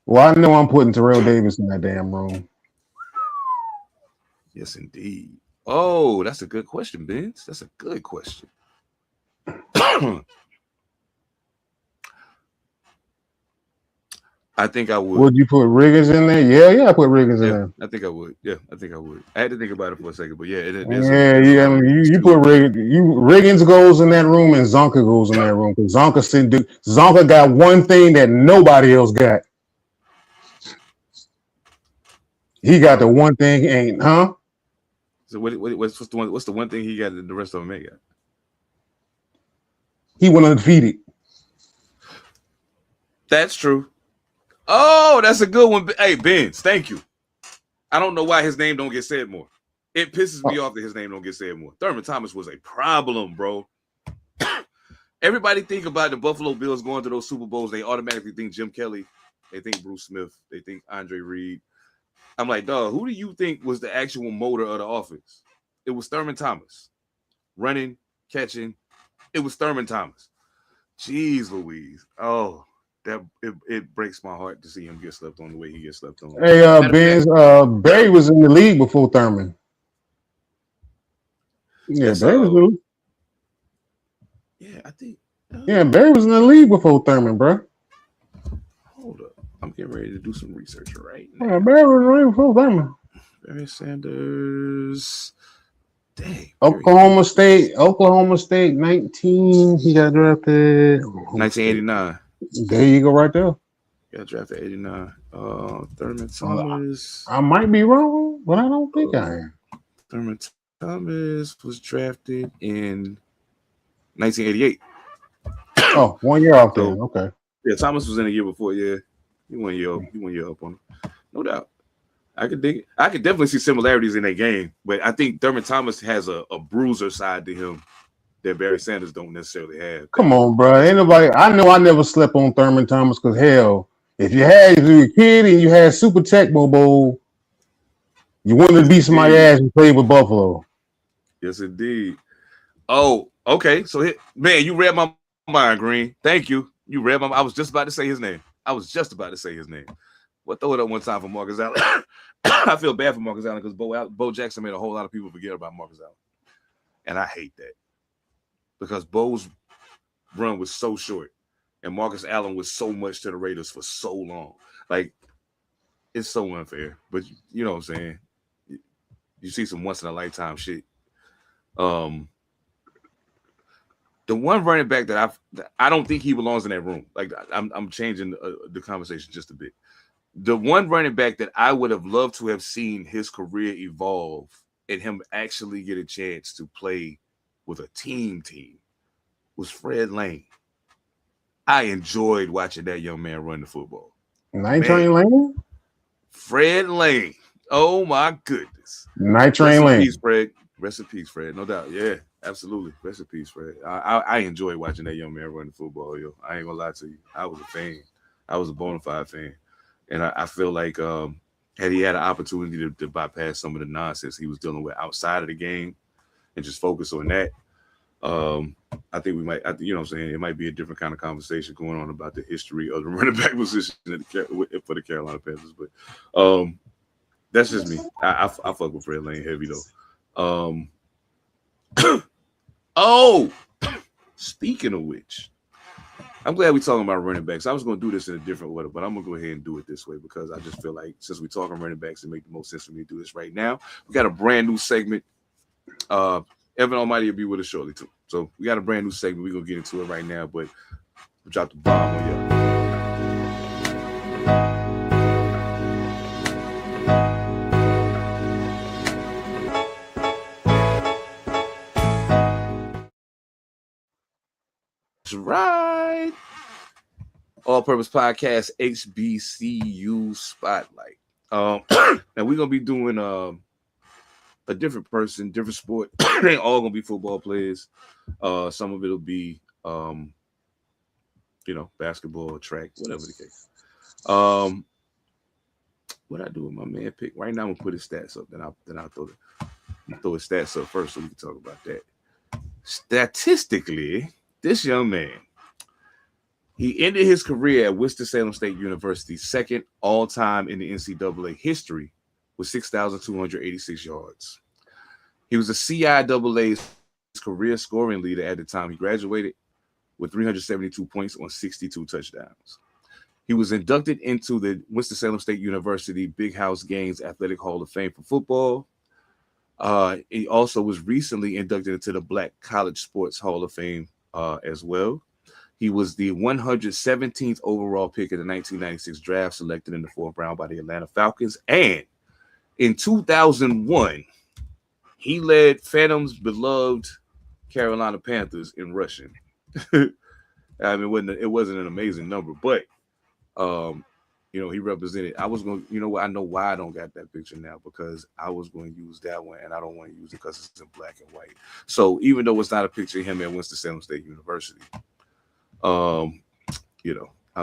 [SPEAKER 3] Well, I know I'm putting Terrell Davis in that damn room.
[SPEAKER 2] Yes, indeed. Oh, that's a good question, Benz. That's a good question. I think I would.
[SPEAKER 3] Would you put Riggins in there? Yeah, I put Riggins in there.
[SPEAKER 2] I think I would. Yeah, I think I would. I had to think about it for a second, but yeah,
[SPEAKER 3] You put Riggins goes in that room and Zonka goes in that room because Zonka got one thing that nobody else got. He got the one thing, ain't huh?
[SPEAKER 2] So what's the one thing he got that the rest of them ain't got?
[SPEAKER 3] He went undefeated.
[SPEAKER 2] That's true. Oh, that's a good one. Hey, Benz, thank you. I don't know why his name don't get said more. It pisses me off that his name don't get said more. Thurman Thomas was a problem, bro. Everybody think about the Buffalo Bills going to those Super Bowls. They automatically think Jim Kelly. They think Bruce Smith. They think Andre Reed. I'm like, dog, who do you think was the actual motor of the offense? It was Thurman Thomas. Running, catching. It was Thurman Thomas. Jeez Louise. Oh, it breaks my heart to see him get slept on the way he gets slept on.
[SPEAKER 3] Hey, Benz, Barry was in the league before Thurman. Yeah, Barry was in the league.
[SPEAKER 2] Yeah, I think.
[SPEAKER 3] Yeah, Barry was in the league before Thurman, bro.
[SPEAKER 2] Hold up. I'm getting ready to do some research right now.
[SPEAKER 3] Yeah, Barry was in the league before Thurman.
[SPEAKER 2] Barry Sanders. Dang.
[SPEAKER 3] Oklahoma State, 19. He got drafted.
[SPEAKER 2] 1989.
[SPEAKER 3] There you go, right there.
[SPEAKER 2] Got drafted 89. Thurman Thomas.
[SPEAKER 3] I might be wrong, but I don't think I am.
[SPEAKER 2] Thurman Thomas was drafted in 1988.
[SPEAKER 3] Oh, 1 year off there. Okay.
[SPEAKER 2] Yeah, Thomas was in a year before. Yeah, he 1 year up. He 1 year up on him. No doubt. I could dig it. I could definitely see similarities in that game, but I think Thurman Thomas has a bruiser side to him that Barry Sanders don't necessarily have.
[SPEAKER 3] Come on, bro. Ain't nobody. I know I never slept on Thurman Thomas because hell, if you were a kid and you had Super Tecmo Bowl, you wanted to beat somebody's ass and play with Buffalo.
[SPEAKER 2] Yes, indeed. Oh, okay. So, man, you read my mind, Green. Thank you. You read my mind. I was just about to say his name. Well, throw it up one time for Marcus Allen. I feel bad for Marcus Allen because Bo Jackson made a whole lot of people forget about Marcus Allen. And I hate that. Because Bo's run was so short. And Marcus Allen was so much to the Raiders for so long. Like, it's so unfair. But you know what I'm saying? You see some once-in-a-lifetime shit. The one running back that I don't think he belongs in that room. Like, I'm changing the conversation just a bit. The one running back that I would have loved to have seen his career evolve and him actually get a chance to play with a team was Fred Lane. I enjoyed watching that young man run the football.
[SPEAKER 3] Night Train Lane?
[SPEAKER 2] Fred Lane. Oh, my goodness.
[SPEAKER 3] Night Train Lane.
[SPEAKER 2] Rest in peace, Fred. No doubt. Yeah, absolutely. Rest in peace, Fred. I enjoyed watching that young man run the football, yo. I ain't going to lie to you. I was a fan. I was a bona fide fan. And I feel like had he had an opportunity to bypass some of the nonsense he was dealing with outside of the game and just focus on that, I think we might, you know what I'm saying, it might be a different kind of conversation going on about the history of the running back position for the Carolina Panthers. But that's just me. I fuck with Fred Lane heavy, though. Oh, speaking of which, I'm glad we're talking about running backs. I was going to do this in a different way, but I'm going to go ahead and do it this way because I just feel like since we're talking running backs, it makes the most sense for me to do this right now. We got a brand new segment. Evan All Mightee will be with us shortly, too. So we got a brand new segment. We're going to get into it right now, but we'll drop the bomb on you. Right. All-Purpose Podcast HBCU Spotlight. Now we're gonna be doing a different person, different sport. They ain't all gonna be football players. Some of it'll be basketball, track, whatever the case. What I do with my man pick right now? I'm gonna put his stats up. Then I'll throw his stats up first so we can talk about that. Statistically, This young man, he ended his career at Winston-Salem State University, second all-time in the NCAA history with 6,286 yards. He was a CIAA's career scoring leader at the time he graduated with 372 points on 62 touchdowns. He was inducted into the Winston-Salem State University Big House Gaines Athletic Hall of Fame for football. He also was recently inducted into the Black College Sports Hall of Fame as well. He was the 117th overall pick in the 1996 draft, selected in the fourth round by the Atlanta Falcons. And in 2001, he led Phantom's beloved Carolina Panthers in rushing. I mean, it wasn't an amazing number, but he represented. I was going to, I know why I don't got that picture now, because I was going to use that one, and I don't want to use it because it's in black and white. So even though it's not a picture of him at Winston-Salem State University, I'll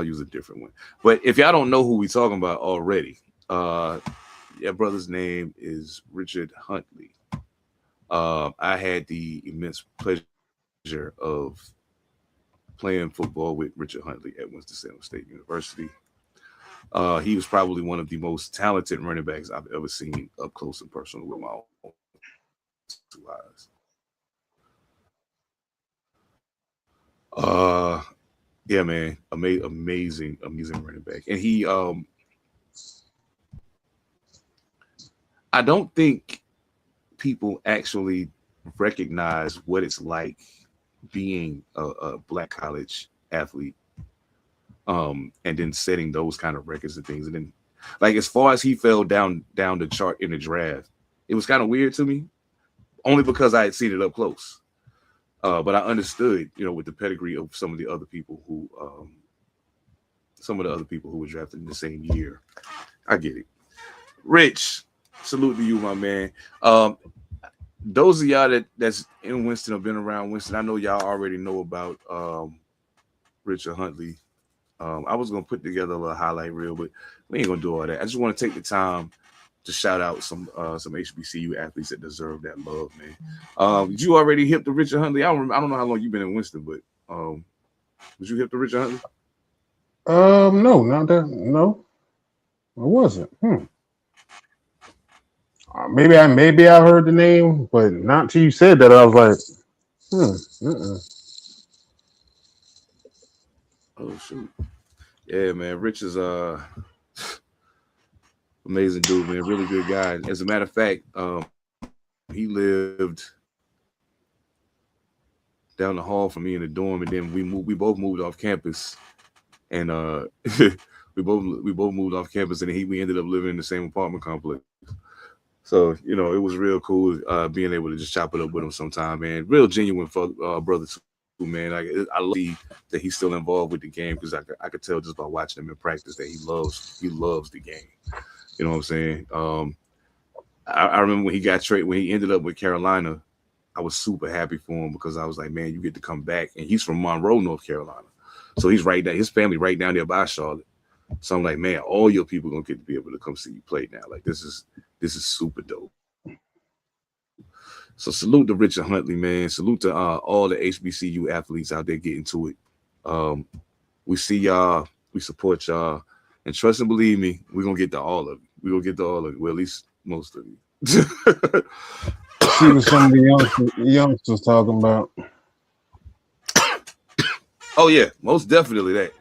[SPEAKER 2] use a different one. But if y'all don't know who we talking about already, your brother's name is Richard Huntley. I had the immense pleasure of playing football with Richard Huntley at Winston-Salem State University. He was probably one of the most talented running backs I've ever seen up close and personal with my own two eyes. Yeah, man, amazing running back. And he, I don't think people actually recognize what it's like being a black college athlete, and then setting those kind of records and things. And then, like, as far as he fell down the chart in the draft, it was kind of weird to me, only because I had seen it up close. But I understood, with the pedigree of some of the other people who were drafted in the same year. I get it. Rich, salute to you, my man. Those of y'all that's in Winston or been around Winston, I know y'all already know about Richard Huntley. I was gonna put together a little highlight reel, but we ain't gonna do all that. I just want to take the time to shout out some HBCU athletes that deserve that love, man. Did you already hip to Richard Huntley? I don't know how long you've been in Winston, but was you hip to Richard Huntley?
[SPEAKER 3] No, not that. No, I wasn't. Maybe I heard the name, but not till you said that. I was like,
[SPEAKER 2] Oh shoot. Yeah, man. Rich is amazing dude, man. Really good guy. As a matter of fact, he lived down the hall from me in the dorm, and then we both moved off campus, and we both moved off campus, and we ended up living in the same apartment complex. So it was real cool being able to just chop it up with him sometime, man. Real genuine brother too, man. I love that he's still involved with the game, because I could tell just by watching him in practice that he loves the game. You know what I'm saying? I remember when he ended up with Carolina, I was super happy for him, because I was like, man, you get to come back. And he's from Monroe, North Carolina. So he's right there. His family right down there by Charlotte. So I'm like, man, all your people gonna get to be able to come see you play now. Like, this is super dope. So salute to Richard Huntley, man. Salute to all the HBCU athletes out there getting to it. We see y'all, we support y'all, and trust and believe me, we're gonna get to all of you. We're gonna get to all of you. Well, at least most of you.
[SPEAKER 3] see what some of the youngsters talking about.
[SPEAKER 2] Oh yeah, most definitely that.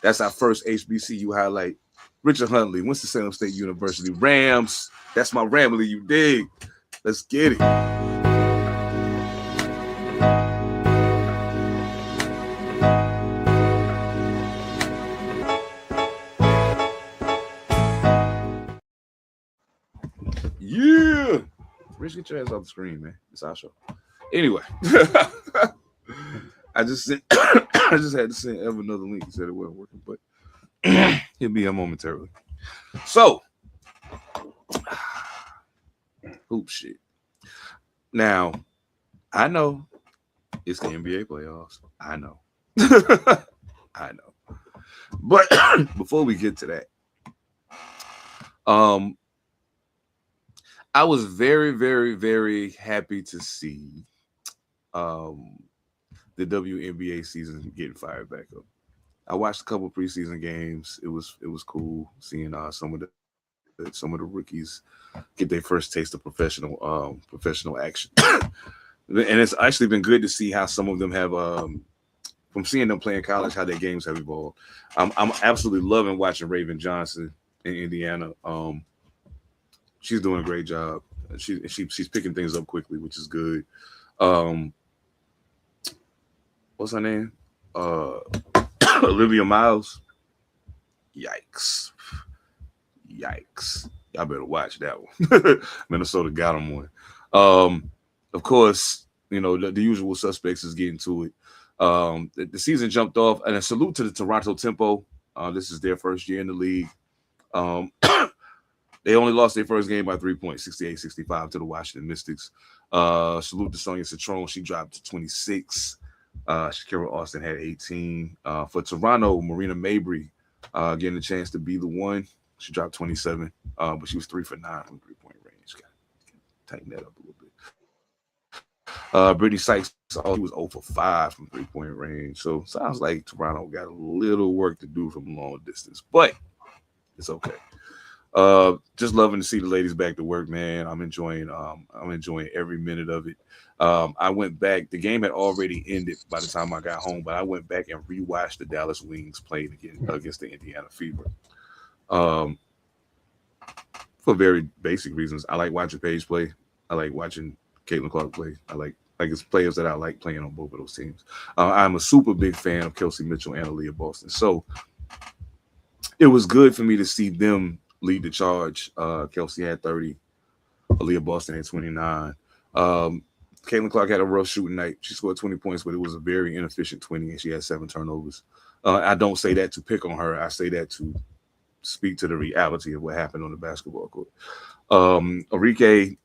[SPEAKER 2] That's our first HBCU highlight. Richard Huntley, Winston-Salem State University, Rams. That's my Ramley, you dig? Let's get it. Yeah. Rich, get your ass off the screen, man. It's our show. Anyway. I just had to send Evan another link. He said it wasn't working, but he'll be here momentarily. So, hoop shit. Now, I know it's the NBA playoffs. I know. I know. But before we get to that, I was very, very, very happy to see the WNBA season getting fired back up. I watched a couple preseason games. It was cool seeing some of the rookies get their first taste of professional action. And it's actually been good to see how some of them have from seeing them play in college, how their games have evolved. I'm absolutely loving watching Raven Johnson in Indiana. She's doing a great job. She's picking things up quickly, which is good. Um, what's her name? Uh, Olivia Miles. Yikes! Yikes! Y'all better watch that one. Minnesota got them one. Of course, the usual suspects is getting to it. The season jumped off, and a salute to the Toronto Tempo. This is their first year in the league. Um, they only lost their first game by 3 points, 68-65 to the Washington Mystics. Salute to Sonia Citron. She dropped to 26. Shakira Austin had 18. For Toronto, Marina Mabry getting a chance to be the one. She dropped 27, but she was 3 for 9 from 3-point range. Got tighten that up a little bit. Brittany Sykes, she was 0 for 5 from 3-point range. So sounds like Toronto got a little work to do from long distance, but it's okay. Just loving to see the ladies back to work, man. I'm enjoying every minute of it. I went back. The game had already ended by the time I got home, but I went back and rewatched the Dallas Wings playing against the Indiana Fever. For very basic reasons. I like watching Paige play. I like watching Caitlin Clark play. I like it's players that I like playing on both of those teams. I'm a super big fan of Kelsey Mitchell and Aaliyah Boston. So it was good for me to see them lead the charge. Kelsey had 30. Aaliyah Boston had 29. Caitlin Clark had a rough shooting night. She scored 20 points, but it was a very inefficient 20, and she had 7 turnovers. I don't say that to pick on her. I say that to speak to the reality of what happened on the basketball court. Enrique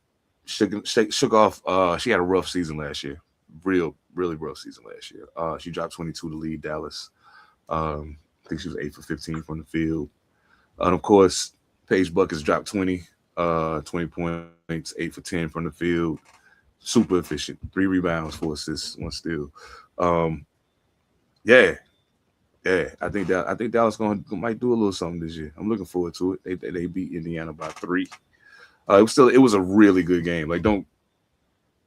[SPEAKER 2] shook off. She had a rough season last year. Really rough season last year. She dropped 22 to lead Dallas. I think she was 8 for 15 from the field. And of course, Paige Buckets dropped 20 points, 8 for 10 from the field. Super efficient. 3 rebounds, 4 assists, 1 steal. Yeah. I think Dallas might do a little something this year. I'm looking forward to it. They beat Indiana by 3. It was a really good game. Like don't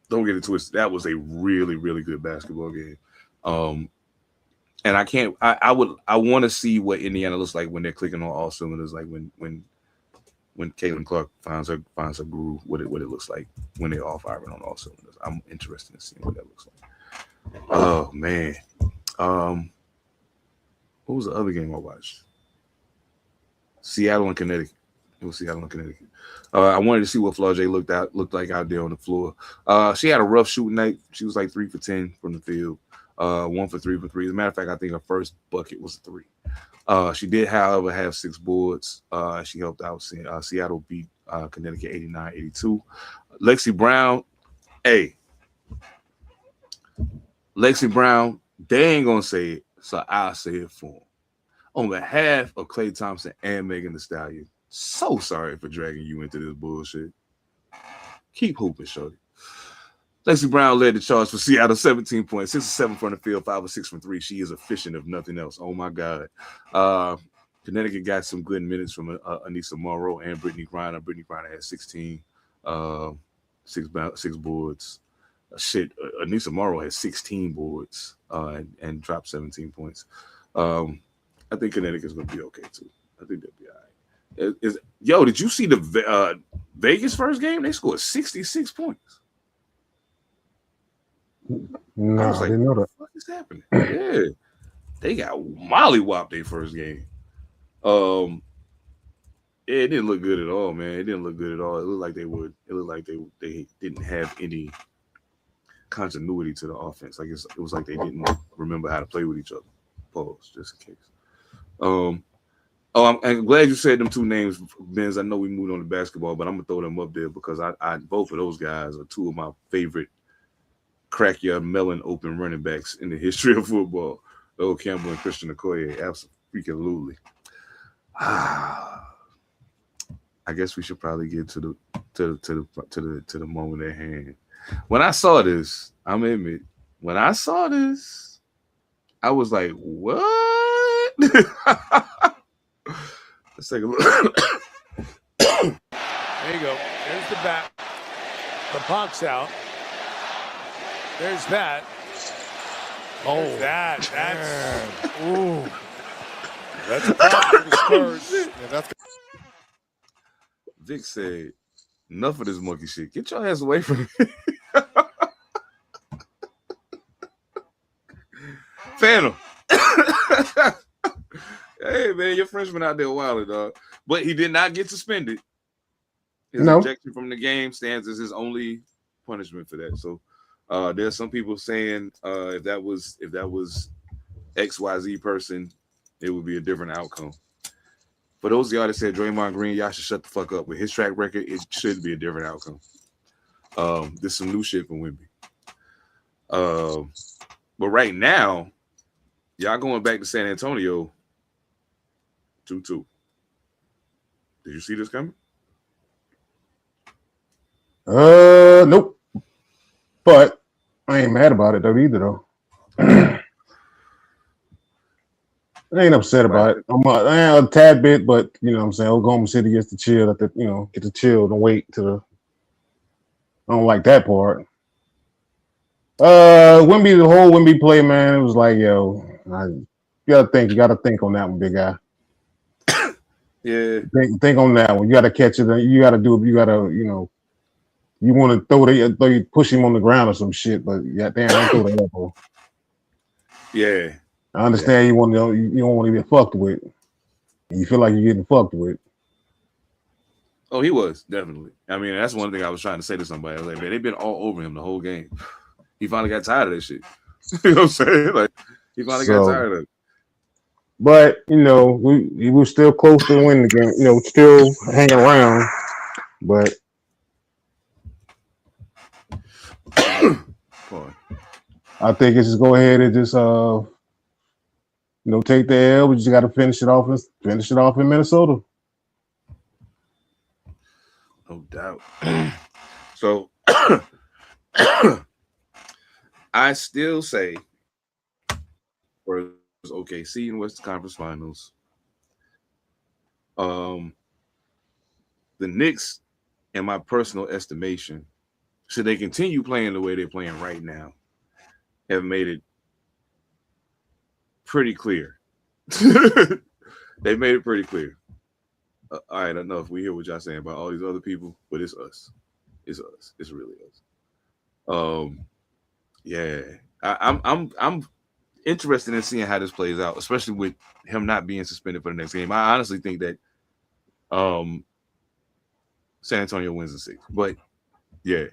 [SPEAKER 2] get it twisted. That was a really, really good basketball game. And I want to see what Indiana looks like when they're clicking on all cylinders, like when Caitlin Clark finds her groove, what it looks like when they're all firing on all cylinders. I'm interested in seeing what that looks like. Oh man. What was the other game I watched? Seattle and Connecticut. It was Seattle and Connecticut. I wanted to see what Flau'jae looked like out there on the floor. She had a rough shooting night. She was like 3 for 10 from the field. 1 for 3 for 3. As a matter of fact, I think her first bucket was a 3. She did, however, have 6 boards. She helped out. Seattle beat Connecticut 89-82. Lexi Brown, Lexi Brown, they ain't gonna say it, so I'll say it for them. On behalf of Klay Thompson and Megan Thee Stallion, so sorry for dragging you into this bullshit. Keep hooping, shorty. Lexi Brown led the charge for Seattle, 17 points, 6 or 7 from the field, 5 or 6 from 3. She is efficient, if nothing else. Oh my God. Connecticut got some good minutes from Anissa Morrow and Brittany Griner. Brittany Griner had 16, 6 boards. Anissa Morrow had 16 boards and dropped 17 points. I think Connecticut's going to be okay too. I think they'll be all right. Yo, did you see the Vegas first game? They scored 66 points.
[SPEAKER 3] No, I didn't know that.
[SPEAKER 2] What is happening? Yeah, they got mollywopped their first game. It didn't look good at all, man. It didn't look good at all. It looked like they would. It looked like they didn't have any continuity to the offense. Like it was like they didn't remember how to play with each other. Pause, just in case. I'm glad you said them 2 names, Benz. I know we moved on to basketball, but I'm gonna throw them up there because I both of those guys are 2 of my favorite crack your melon open running backs in the history of football. Earl Campbell and Christian Okoye, absolutely. I guess we should probably get to the moment at hand. When I saw this, I'm admit When I saw this, I was like, what? Let's take a look.
[SPEAKER 4] There you go. There's the bat. The puck's out. There's that. Oh, that's ooh. That's a problem for the Spurs. Yeah, that's
[SPEAKER 2] Vic said, enough of this monkey shit. Get your ass away from me. Phantom. Hey, man, your Frenchman out there wilding, dog. But he did not get suspended. His ejection from the game stands as his only punishment for that. So there's some people saying if that was XYZ person, it would be a different outcome. For those of y'all that said Draymond Green, y'all should shut the fuck up. With his track record, it should be a different outcome. There's some new shit from Wemby. But right now, y'all going back to San Antonio 2-2. Did you see this coming?
[SPEAKER 3] Nope. But I ain't mad about it though either though. I ain't upset about it. I'm a tad bit, but you know what I'm saying, Oklahoma City gets to chill get to chill and wait to I don't like that part. Wemby, the whole Wemby play, man, it was like, yo, you gotta think on that one, big guy.
[SPEAKER 2] Yeah.
[SPEAKER 3] Think on that one. You gotta catch it, you gotta you want to throw you push him on the ground or some shit, but damn, don't throw the elbow.
[SPEAKER 2] Yeah.
[SPEAKER 3] I understand you don't want to get fucked with. You feel like you're getting fucked with.
[SPEAKER 2] Oh, he was, definitely. I mean, that's one thing I was trying to say to somebody. I was like, man, they've been all over him the whole game. He finally got tired of that shit. You know what I'm saying? Like, he finally got tired of it.
[SPEAKER 3] But, we were still close to winning the game. Still hanging around. But I think it's just go ahead and just take the L. We just got to finish it off in Minnesota.
[SPEAKER 2] No doubt. So I still say for OKC in Western Conference Finals, the Knicks, in my personal estimation, should they continue playing the way they're playing right now, have made it pretty clear. They made it pretty clear. All right, enough. We hear what y'all saying about all these other people, but it's us. It's us. It's really us. Yeah. I'm interested in seeing how this plays out, especially with him not being suspended for the next game. I honestly think that San Antonio wins in 6. But yeah,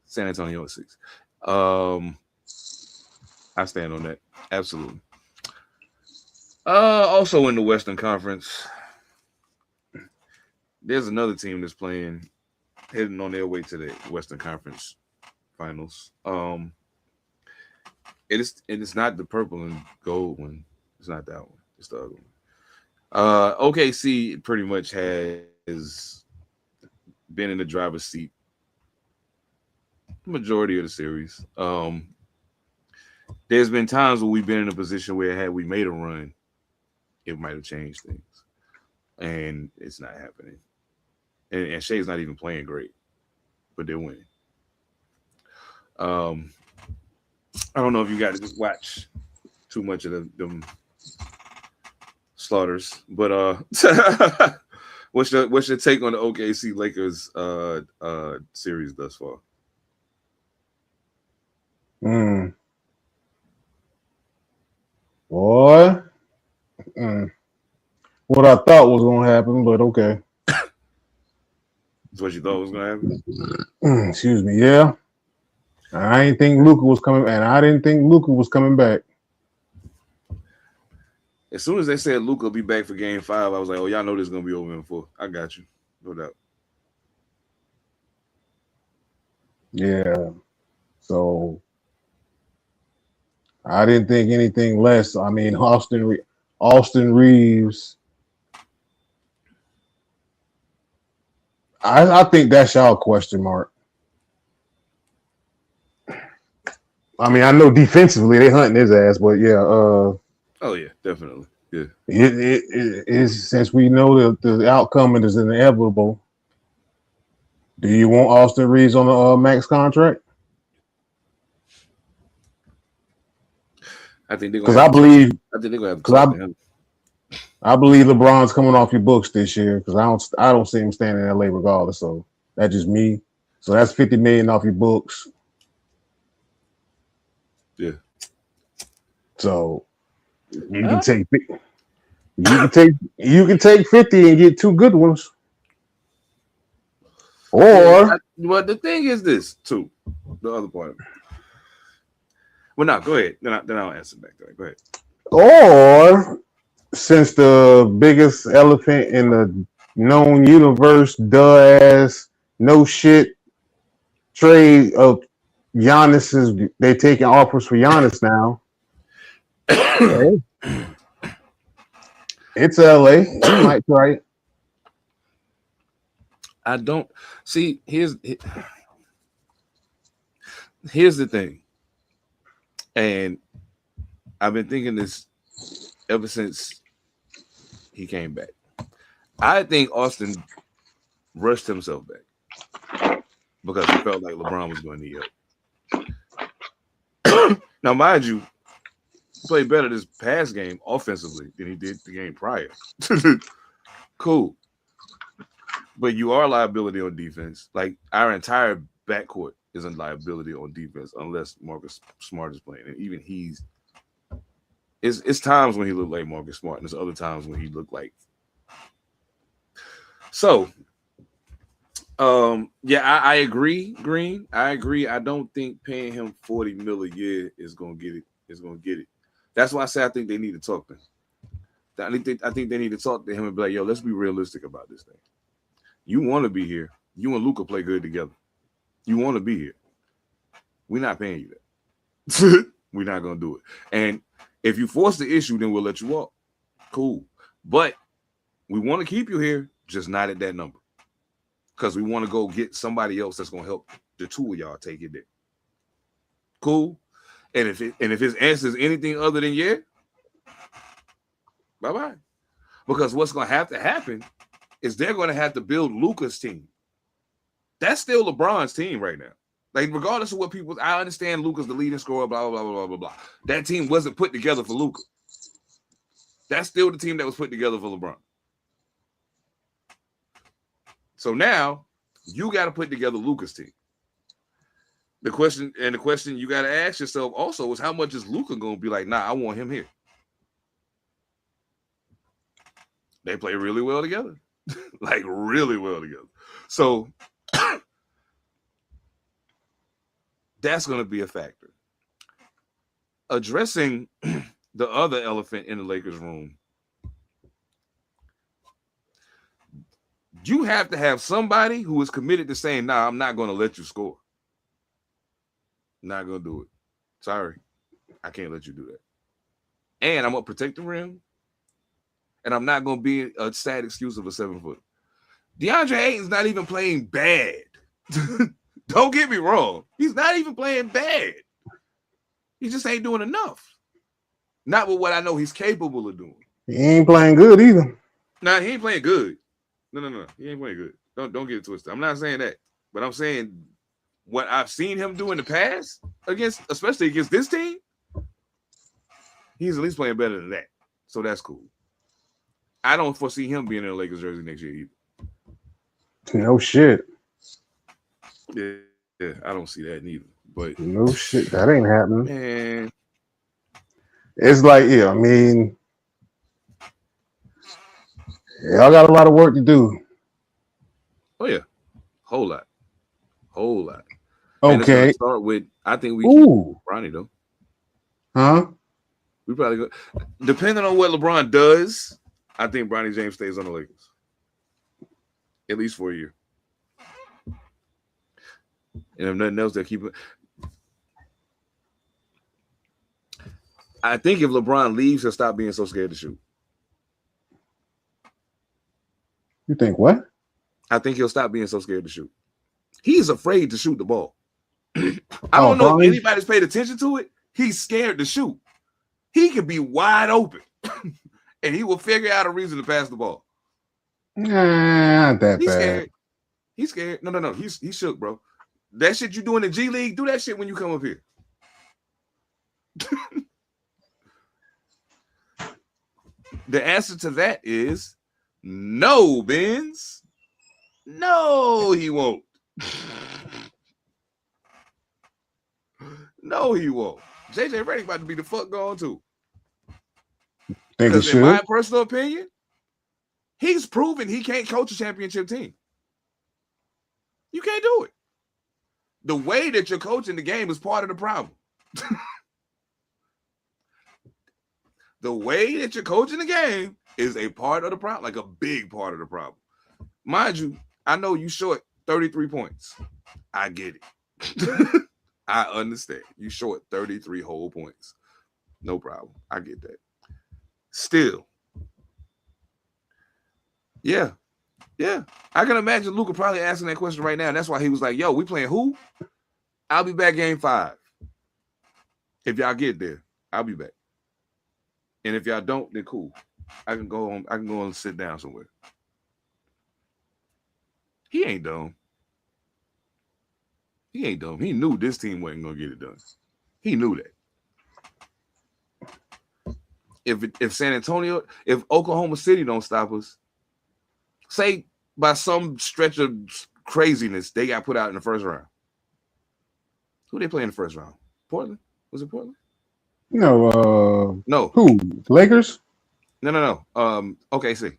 [SPEAKER 2] San Antonio at 6. I stand on that. Absolutely. Also in the Western Conference, there's another team that's heading on their way to the Western Conference Finals. It's not the purple and gold one. It's not that one. It's the other one. OKC pretty much has been in the driver's seat the majority of the series. There's been times where we've been in a position where had we made a run, it might have changed things. And it's not happening. And Shea's not even playing great, but they're winning. I don't know if you got to just watch too much of them slaughters, but what's your take on the OKC Lakers series thus far?
[SPEAKER 3] Boy. What I thought was gonna happen, but okay.
[SPEAKER 2] That's what you thought was gonna happen?
[SPEAKER 3] Excuse me, yeah. I didn't think Luka was coming back.
[SPEAKER 2] As soon as they said Luka will be back for Game 5, I was like, "Oh, y'all know this is gonna be over in 4." I got you, no doubt.
[SPEAKER 3] Yeah. So I didn't think anything less. I mean, Austin Reeves. I think that's y'all question mark. I mean, I know defensively they hunting his ass, but yeah,
[SPEAKER 2] Oh yeah, definitely. Yeah.
[SPEAKER 3] it is since we know the outcome is inevitable. Do you want Austin Reeves on the max contract?
[SPEAKER 2] I think they're gonna
[SPEAKER 3] Because
[SPEAKER 2] have
[SPEAKER 3] I
[SPEAKER 2] to talk.
[SPEAKER 3] believe,
[SPEAKER 2] I think they're gonna have to
[SPEAKER 3] because
[SPEAKER 2] talk to him.
[SPEAKER 3] I believe LeBron's coming off your books this year. Because I don't see him staying in LA regardless. So that's just me. So that's $50 million off your books.
[SPEAKER 2] Yeah.
[SPEAKER 3] So you can take you can take 50 and get two good ones. Or
[SPEAKER 2] Well, the thing is this too. The other part. Well, no, go ahead. Then I'll answer back to that. Go ahead.
[SPEAKER 3] or since the biggest elephant in the known universe, ass, no shit trade of Giannis is they taking offers for Giannis now. Hey, it's LA. He might try it.
[SPEAKER 2] I don't see. Here's the thing, and I've been thinking this ever since he came back. I think Austin rushed himself back because he felt like LeBron was going to need help. Now, mind you, he played better this past game offensively than he did the game prior. Cool. But you are a liability on defense. Like our entire backcourt is a liability on defense unless Marcus Smart is playing. And even it's times when he looked like Marcus Smart, and there's other times when he looked like. So, yeah, I agree, Green. I agree. I don't think paying him $40 million a year is gonna get it. That's why I say I think they need to talk to him. I think they need to talk to him and be like, yo, let's be realistic about this thing. You want to be here. You and Luka play good together. You want to be here. We're not paying you that. We're not going to do it. And if you force the issue, then we'll let you walk. Cool. But we want to keep you here, just not at that number. Because we want to go get somebody else that's going to help the two of y'all take it there. Cool. And if his answer is anything other than yeah, bye-bye. Because what's going to have to happen is they're going to have to build Luka's team. That's still LeBron's team right now. Like, regardless of what people, I understand Luka's the leading scorer, blah, blah, blah, blah, blah, blah. That team wasn't put together for Luka. That's still the team that was put together for LeBron. So now you got to put together Luka's team. The question you got to ask yourself also is how much is Luka going to be like, nah, I want him here. They play really well together. Like really well together. So that's going to be a factor. Addressing the other elephant in the Lakers room, you have to have somebody who is committed to saying, nah, I'm not going to let you score. Not going to do it. Sorry. I can't let you do that. And I'm going to protect the rim. And I'm not going to be a sad excuse of a 7-foot. DeAndre Ayton's not even playing bad. Don't get me wrong. He's not even playing bad. He just ain't doing enough. Not with what I know he's capable of doing.
[SPEAKER 3] He ain't playing good either.
[SPEAKER 2] Nah, he ain't playing good. No. He ain't playing good. Don't get it twisted. I'm not saying that. But I'm saying what I've seen him do in the past, especially against this team, he's at least playing better than that. So that's cool. I don't foresee him being in a Lakers jersey next year either.
[SPEAKER 3] No shit.
[SPEAKER 2] Yeah, I don't see that neither. But
[SPEAKER 3] no shit, that ain't happening.
[SPEAKER 2] Man.
[SPEAKER 3] It's like, yeah, I mean, y'all got a lot of work to do.
[SPEAKER 2] Oh yeah, whole lot.
[SPEAKER 3] Okay.
[SPEAKER 2] Start with, I think we keep Bronny though.
[SPEAKER 3] Huh?
[SPEAKER 2] We probably go. Depending on what LeBron does, I think Bronny James stays on the Lakers at least for a year. And if nothing else, they'll keep it. I think if LeBron leaves, he'll stop being so scared to shoot.
[SPEAKER 3] You think what?
[SPEAKER 2] I think he'll stop being so scared to shoot. He's afraid to shoot the ball. I don't know
[SPEAKER 3] probably.
[SPEAKER 2] if anybody's paid attention to it. He's scared to shoot. He could be wide open, and he will figure out a reason to pass the ball.
[SPEAKER 3] Nah, not that
[SPEAKER 2] He's
[SPEAKER 3] bad.
[SPEAKER 2] scared. He's scared. No. He's shook, bro. That shit you do in the G League, do that shit when you come up here. The answer to that is no, Benz. No, he won't. No, he won't. JJ Redick about to be the fuck gone too.
[SPEAKER 3] Think he
[SPEAKER 2] Because in my
[SPEAKER 3] should.
[SPEAKER 2] personal opinion, he's proven he can't coach a championship team. You can't do it. The way that you're coaching the game is part of the problem. The way that you're coaching the game is a part of the problem, like a big part of the problem. Mind you, I know you short 33 points. I get it. I understand. You short 33 whole points. No problem. I get that. Still. Yeah. I can imagine Luka probably asking that question right now. And that's why he was like, yo, we playing who? I'll be back game 5. If y'all get there, I'll be back. And if y'all don't, then cool. I can go on and sit down somewhere. He ain't dumb. He knew this team wasn't gonna get it done. He knew that. If San Antonio, if Oklahoma City don't stop us, say by some stretch of craziness, they got put out in the first round. Who they play in the first round? Portland? Was it Portland?
[SPEAKER 3] No.
[SPEAKER 2] Who?
[SPEAKER 3] Lakers?
[SPEAKER 2] No. OKC.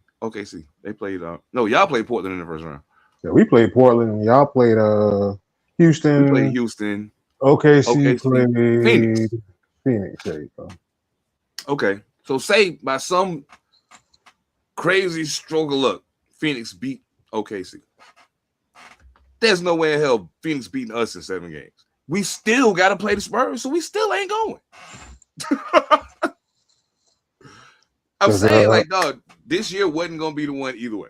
[SPEAKER 2] They played. No, y'all played Portland in the first round.
[SPEAKER 3] Yeah, we played Portland. Y'all played Houston.
[SPEAKER 2] We played Houston.
[SPEAKER 3] OKC played
[SPEAKER 2] Phoenix.
[SPEAKER 3] There you go.
[SPEAKER 2] Okay, so say by some crazy stroke of luck, Phoenix beat OKC. There's no way in hell Phoenix beating us in 7 games. We still got to play the Spurs, so we still ain't going. I'm saying, like, dog, this year wasn't going to be the one either way.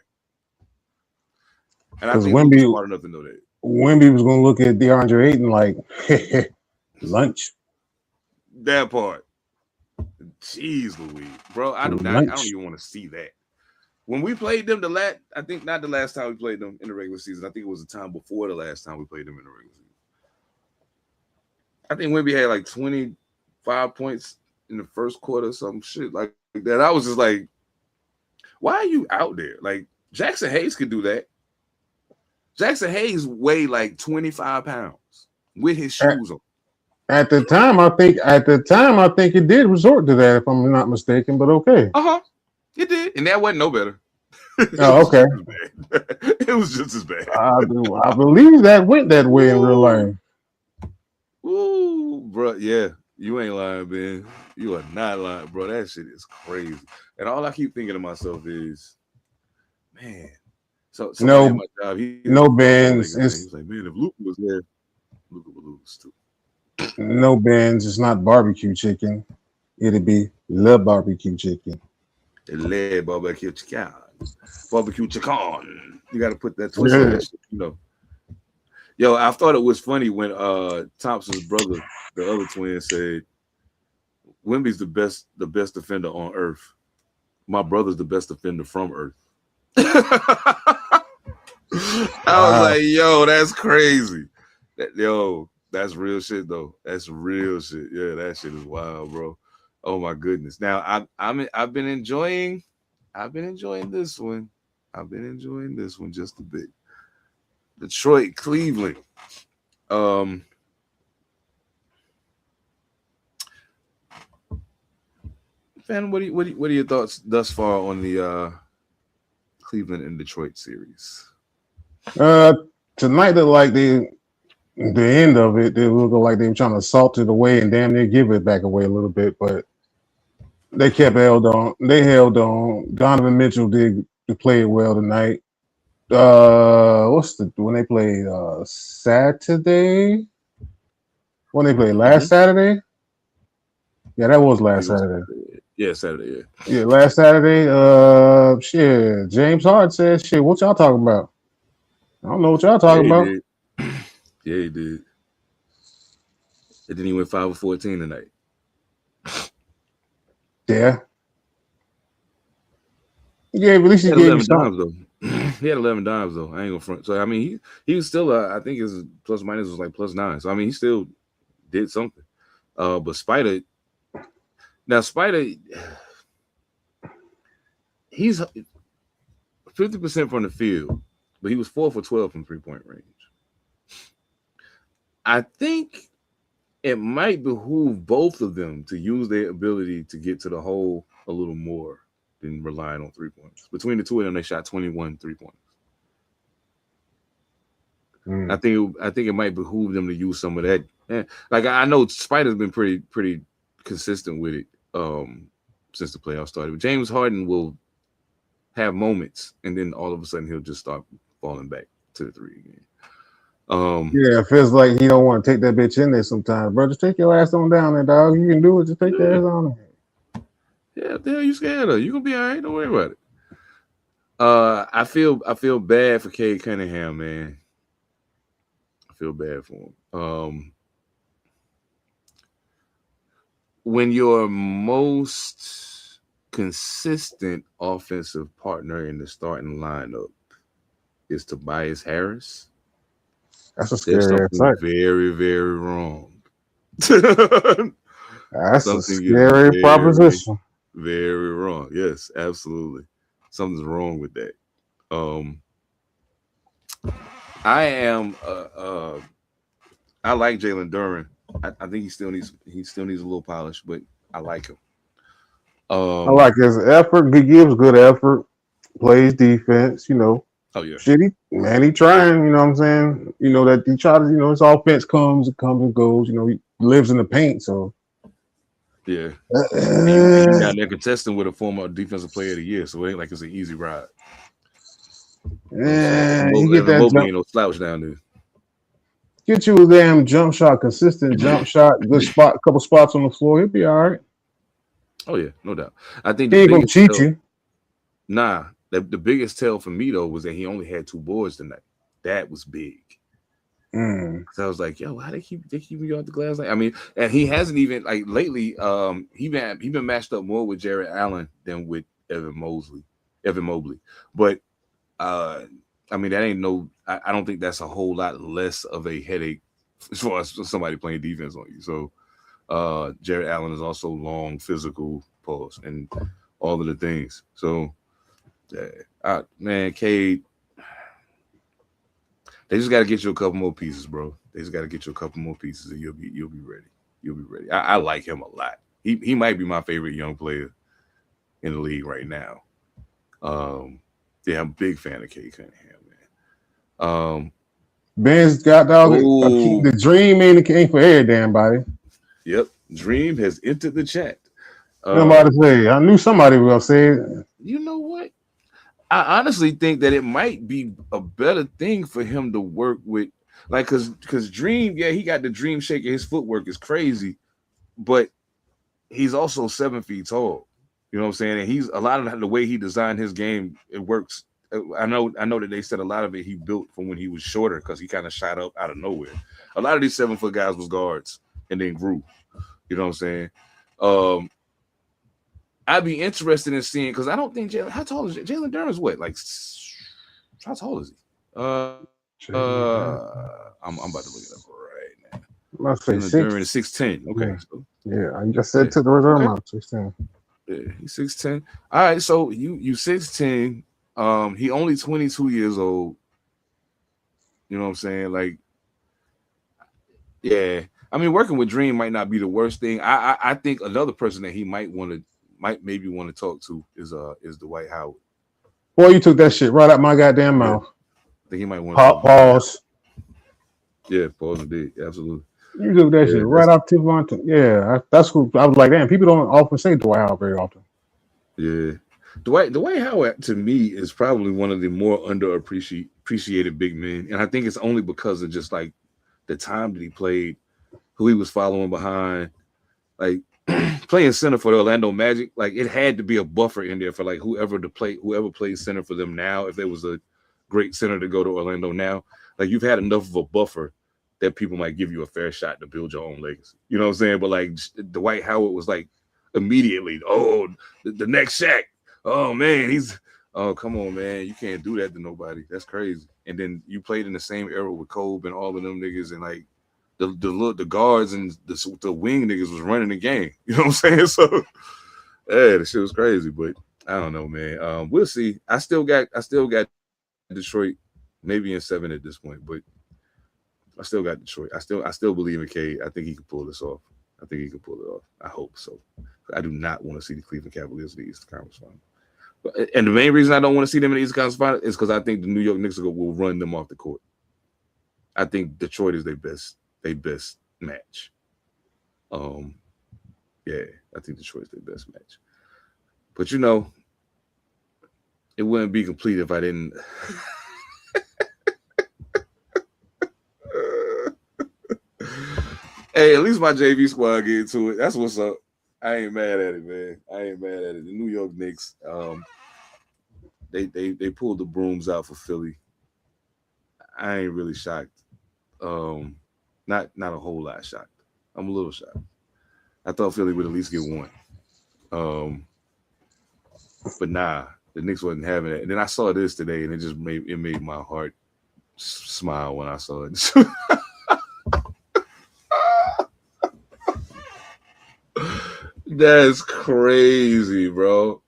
[SPEAKER 2] And I think Wemby was smart enough to know that.
[SPEAKER 3] Wemby was going to look at DeAndre Ayton like, lunch.
[SPEAKER 2] That part. Jeez Louise. Bro, I don't even want to see that. When we played them I think not the last time we played them in the regular season. I think it was the time before the last time we played them in the regular season. I think Wemby had like 25 points in the first quarter, some shit like that. I was just like, why are you out there? Like, Jackson Hayes could do that. Jackson Hayes weighed like 25 pounds with his shoes on.
[SPEAKER 3] At the time, I think it did resort to that, if I'm not mistaken, but okay.
[SPEAKER 2] It did. And that wasn't no better.
[SPEAKER 3] Oh, okay.
[SPEAKER 2] It was just as bad.
[SPEAKER 3] I believe that went that way in real life.
[SPEAKER 2] Ooh, bro. Yeah. You ain't lying, man. You are not lying, bro. That shit is crazy. And all I keep thinking to myself is, man. So
[SPEAKER 3] no,
[SPEAKER 2] my job,
[SPEAKER 3] no Benz.
[SPEAKER 2] He's like, man, if Luka was there, Luka would lose too.
[SPEAKER 3] No Benz. It's not barbecue chicken. It'd be Le Barbecue Chicken.
[SPEAKER 2] Le Barbecue Chicken. Barbecue Chicken. You got to put that twist on that shit, you know. Yo, I thought it was funny when Thompson's brother, the other twin, said, Wemby's the best defender on earth. My brother's the best defender from earth. I was like, yo, that's crazy. That's real shit though. That's real shit. Yeah, that shit is wild, bro. Oh my goodness. Now I've been enjoying this one. I've been enjoying this one just a bit. Detroit, Cleveland. Fan, what are your thoughts thus far on the Cleveland and Detroit series?
[SPEAKER 3] Tonight looked like the end of it. They looked like they were trying to salt it away and damn near give it back away a little bit, but they held on. They held on. Donovan Mitchell did play well tonight. When they played Saturday? When they played last Saturday? Yeah, that was last Saturday.
[SPEAKER 2] Yeah, Saturday, yeah.
[SPEAKER 3] Yeah, last Saturday. Shit. James Harden said, shit, what y'all talking about? I don't know what y'all talking about.
[SPEAKER 2] Yeah, he did. And then he went 5 of 14 tonight.
[SPEAKER 3] Yeah. Yeah, at least
[SPEAKER 2] He
[SPEAKER 3] he
[SPEAKER 2] had
[SPEAKER 3] gave you
[SPEAKER 2] 11
[SPEAKER 3] something.
[SPEAKER 2] dimes though. He had 11 dimes though. I ain't gonna front. So I mean, he was still. I think his plus minus was like +9. So I mean, he still did something. But Spider, he's 50% from the field, but he was 4 for 12 from 3-point range. I think it might behoove both of them to use their ability to get to the hole a little more than relying on 3 points. Between the two of them, they shot 21 3-pointers. I think it might behoove them to use some of that. Like I know Spider's been pretty consistent with it since the playoffs started. But James Harden will have moments, and then all of a sudden he'll just start falling back to the three again.
[SPEAKER 3] Yeah, it feels like he don't want to take that bitch in there sometimes, bro. Just take your ass on down there, dog. You can do it. Just take your ass on there.
[SPEAKER 2] Yeah, what the hell you scared of? You gonna be all right. Don't worry about it. I feel bad for Cade Cunningham, man. I feel bad for him. When your most consistent offensive partner in the starting lineup is Tobias Harris,
[SPEAKER 3] That's a
[SPEAKER 2] there's
[SPEAKER 3] scary ass
[SPEAKER 2] something
[SPEAKER 3] sight.
[SPEAKER 2] very, very wrong.
[SPEAKER 3] That's
[SPEAKER 2] Something
[SPEAKER 3] a
[SPEAKER 2] is
[SPEAKER 3] scary proposition.
[SPEAKER 2] very wrong. Yes, absolutely. Something's wrong with that. I am I like Jalen Duren. I think he still needs a little polish, but I like him.
[SPEAKER 3] I like his effort. He gives good effort. Plays defense. You know.
[SPEAKER 2] Oh yeah.
[SPEAKER 3] Shitty man. He trying. You know what I'm saying. You know that he tries. You know his offense comes and goes. You know he lives in the paint. So
[SPEAKER 2] yeah. You got there contesting with a former defensive player of the year, so it ain't like it's an easy ride.
[SPEAKER 3] You get that
[SPEAKER 2] Mobley
[SPEAKER 3] jump.
[SPEAKER 2] ain't no slouch down there.
[SPEAKER 3] Get you a damn jump shot, consistent jump shot, good spot, couple spots on the floor. He'll be all right.
[SPEAKER 2] Oh yeah, no doubt. I think
[SPEAKER 3] He
[SPEAKER 2] the
[SPEAKER 3] ain't gonna
[SPEAKER 2] biggest
[SPEAKER 3] cheat
[SPEAKER 2] tell,
[SPEAKER 3] you.
[SPEAKER 2] the biggest tell for me though was that he only had 2 boards tonight. That was big. So I was like, yo, how they keep me off the glass? Like, I mean, and he hasn't even like lately. He been matched up more with Jared Allen than with Evan Mobley. But I mean, that ain't no. I don't think that's a whole lot less of a headache as far as somebody playing defense on you. So Jared Allen is also long, physical, pause, and all of the things. So man, Cade, they just got to get you a couple more pieces, bro. They just got to get you a couple more pieces, and you'll be ready. You'll be ready. I like him a lot. He might be my favorite young player in the league right now. Yeah, I'm a big fan of Cade Cunningham, man.
[SPEAKER 3] Ben's got dog. The dream ain't for every damn body.
[SPEAKER 2] Yep, Dream has entered the chat.
[SPEAKER 3] Somebody say, I knew somebody was gonna say it.
[SPEAKER 2] You know what? I honestly think that it might be a better thing for him to work with, like, because Dream, yeah, he got the Dream shaker. His footwork is crazy, but he's also 7 feet tall. You know what I'm saying? And he's a lot of the way he designed his game. It works. I know that they said a lot of it he built from when he was shorter because he kind of shot up out of nowhere. A lot of these 7-foot guys was guards and then grew. You know what I'm saying? I'd be interested in seeing because I don't think how tall is Jalen Duren's what? Like how tall is he? I'm about to look it up right now.
[SPEAKER 3] Jalen
[SPEAKER 2] Duren is 6'10". Okay.
[SPEAKER 3] Yeah,
[SPEAKER 2] so,
[SPEAKER 3] yeah, I just said to the reserve amount 16.
[SPEAKER 2] Yeah, he's 6'10". All right, so you 6'10". He only 22 years old. You know what I'm saying? Like, yeah. I mean, working with Dream might not be the worst thing. I think another person that he might maybe want to talk to is Dwight Howard.
[SPEAKER 3] Boy, you took that shit right out my goddamn mouth.
[SPEAKER 2] I think he might want
[SPEAKER 3] to pause.
[SPEAKER 2] Yeah, pause indeed. Absolutely.
[SPEAKER 3] You took that shit right off tip on. Yeah, that's who I was like. Damn, people don't often say Dwight Howard very often.
[SPEAKER 2] Yeah, Dwight Howard to me is probably one of the more underappreciated big men, and I think it's only because of just like the time that he played, who he was following behind, like playing center for the Orlando Magic. Like it had to be a buffer in there for like whoever plays center for them now. If there was a great center to go to Orlando now, like you've had enough of a buffer that people might give you a fair shot to build your own legacy. You know what I'm saying? But like Dwight Howard was like immediately, oh, the next Shaq. Oh man, oh come on, man, you can't do that to nobody. That's crazy. And then you played in the same era with Kobe and all of them niggas, and like the guards and the wing niggas was running the game. You know what I'm saying? So yeah, the shit was crazy. But I don't know, man. We'll see. I still got Detroit, maybe in 7 at this point, but I still got Detroit. I still believe in Cade. I think he can pull this off. I think he can pull it off. I hope so. I do not want to see the Cleveland Cavaliers in the Eastern Conference Final. And the main reason I don't want to see them in the Eastern Conference Final is because I think the New York Knicks will run them off the court. I think Detroit is their best match. Yeah, I think Detroit is their best match. But you know, it wouldn't be complete if I didn't. Hey, at least my JV squad get into it. That's what's up. I ain't mad at it, man. I ain't mad at it. The New York Knicks, they pulled the brooms out for Philly. I ain't really shocked. Not a whole lot shocked. I'm a little shocked. I thought Philly would at least get one. But nah, the Knicks wasn't having it. And then I saw this today, and it made my heart smile when I saw it. That's crazy, bro.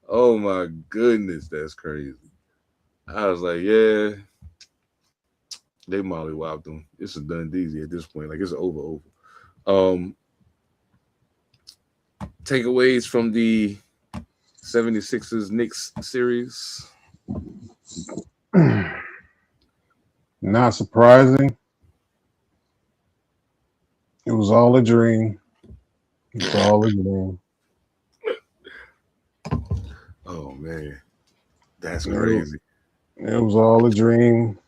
[SPEAKER 2] Oh my goodness, that's crazy. I was like, yeah, they mollywopped them. It's a done deezy at this point. Like it's over. Takeaways from the 76ers Knicks series.
[SPEAKER 3] Not surprising. It was all a dream. It's all a dream.
[SPEAKER 2] Oh man, that's crazy.
[SPEAKER 3] It was all a dream.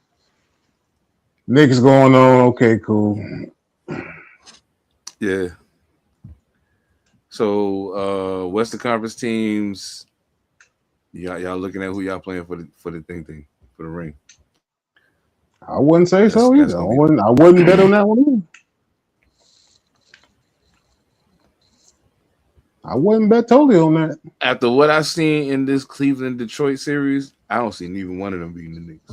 [SPEAKER 3] Knicks going on. Okay, cool.
[SPEAKER 2] Yeah. So Western Conference teams, y'all looking at who y'all playing for the ring.
[SPEAKER 3] I wouldn't say so either. I wouldn't bet on that one either. I wouldn't bet totally on that.
[SPEAKER 2] After what I've seen in this Cleveland-Detroit series, I don't see neither one of them beating the Knicks.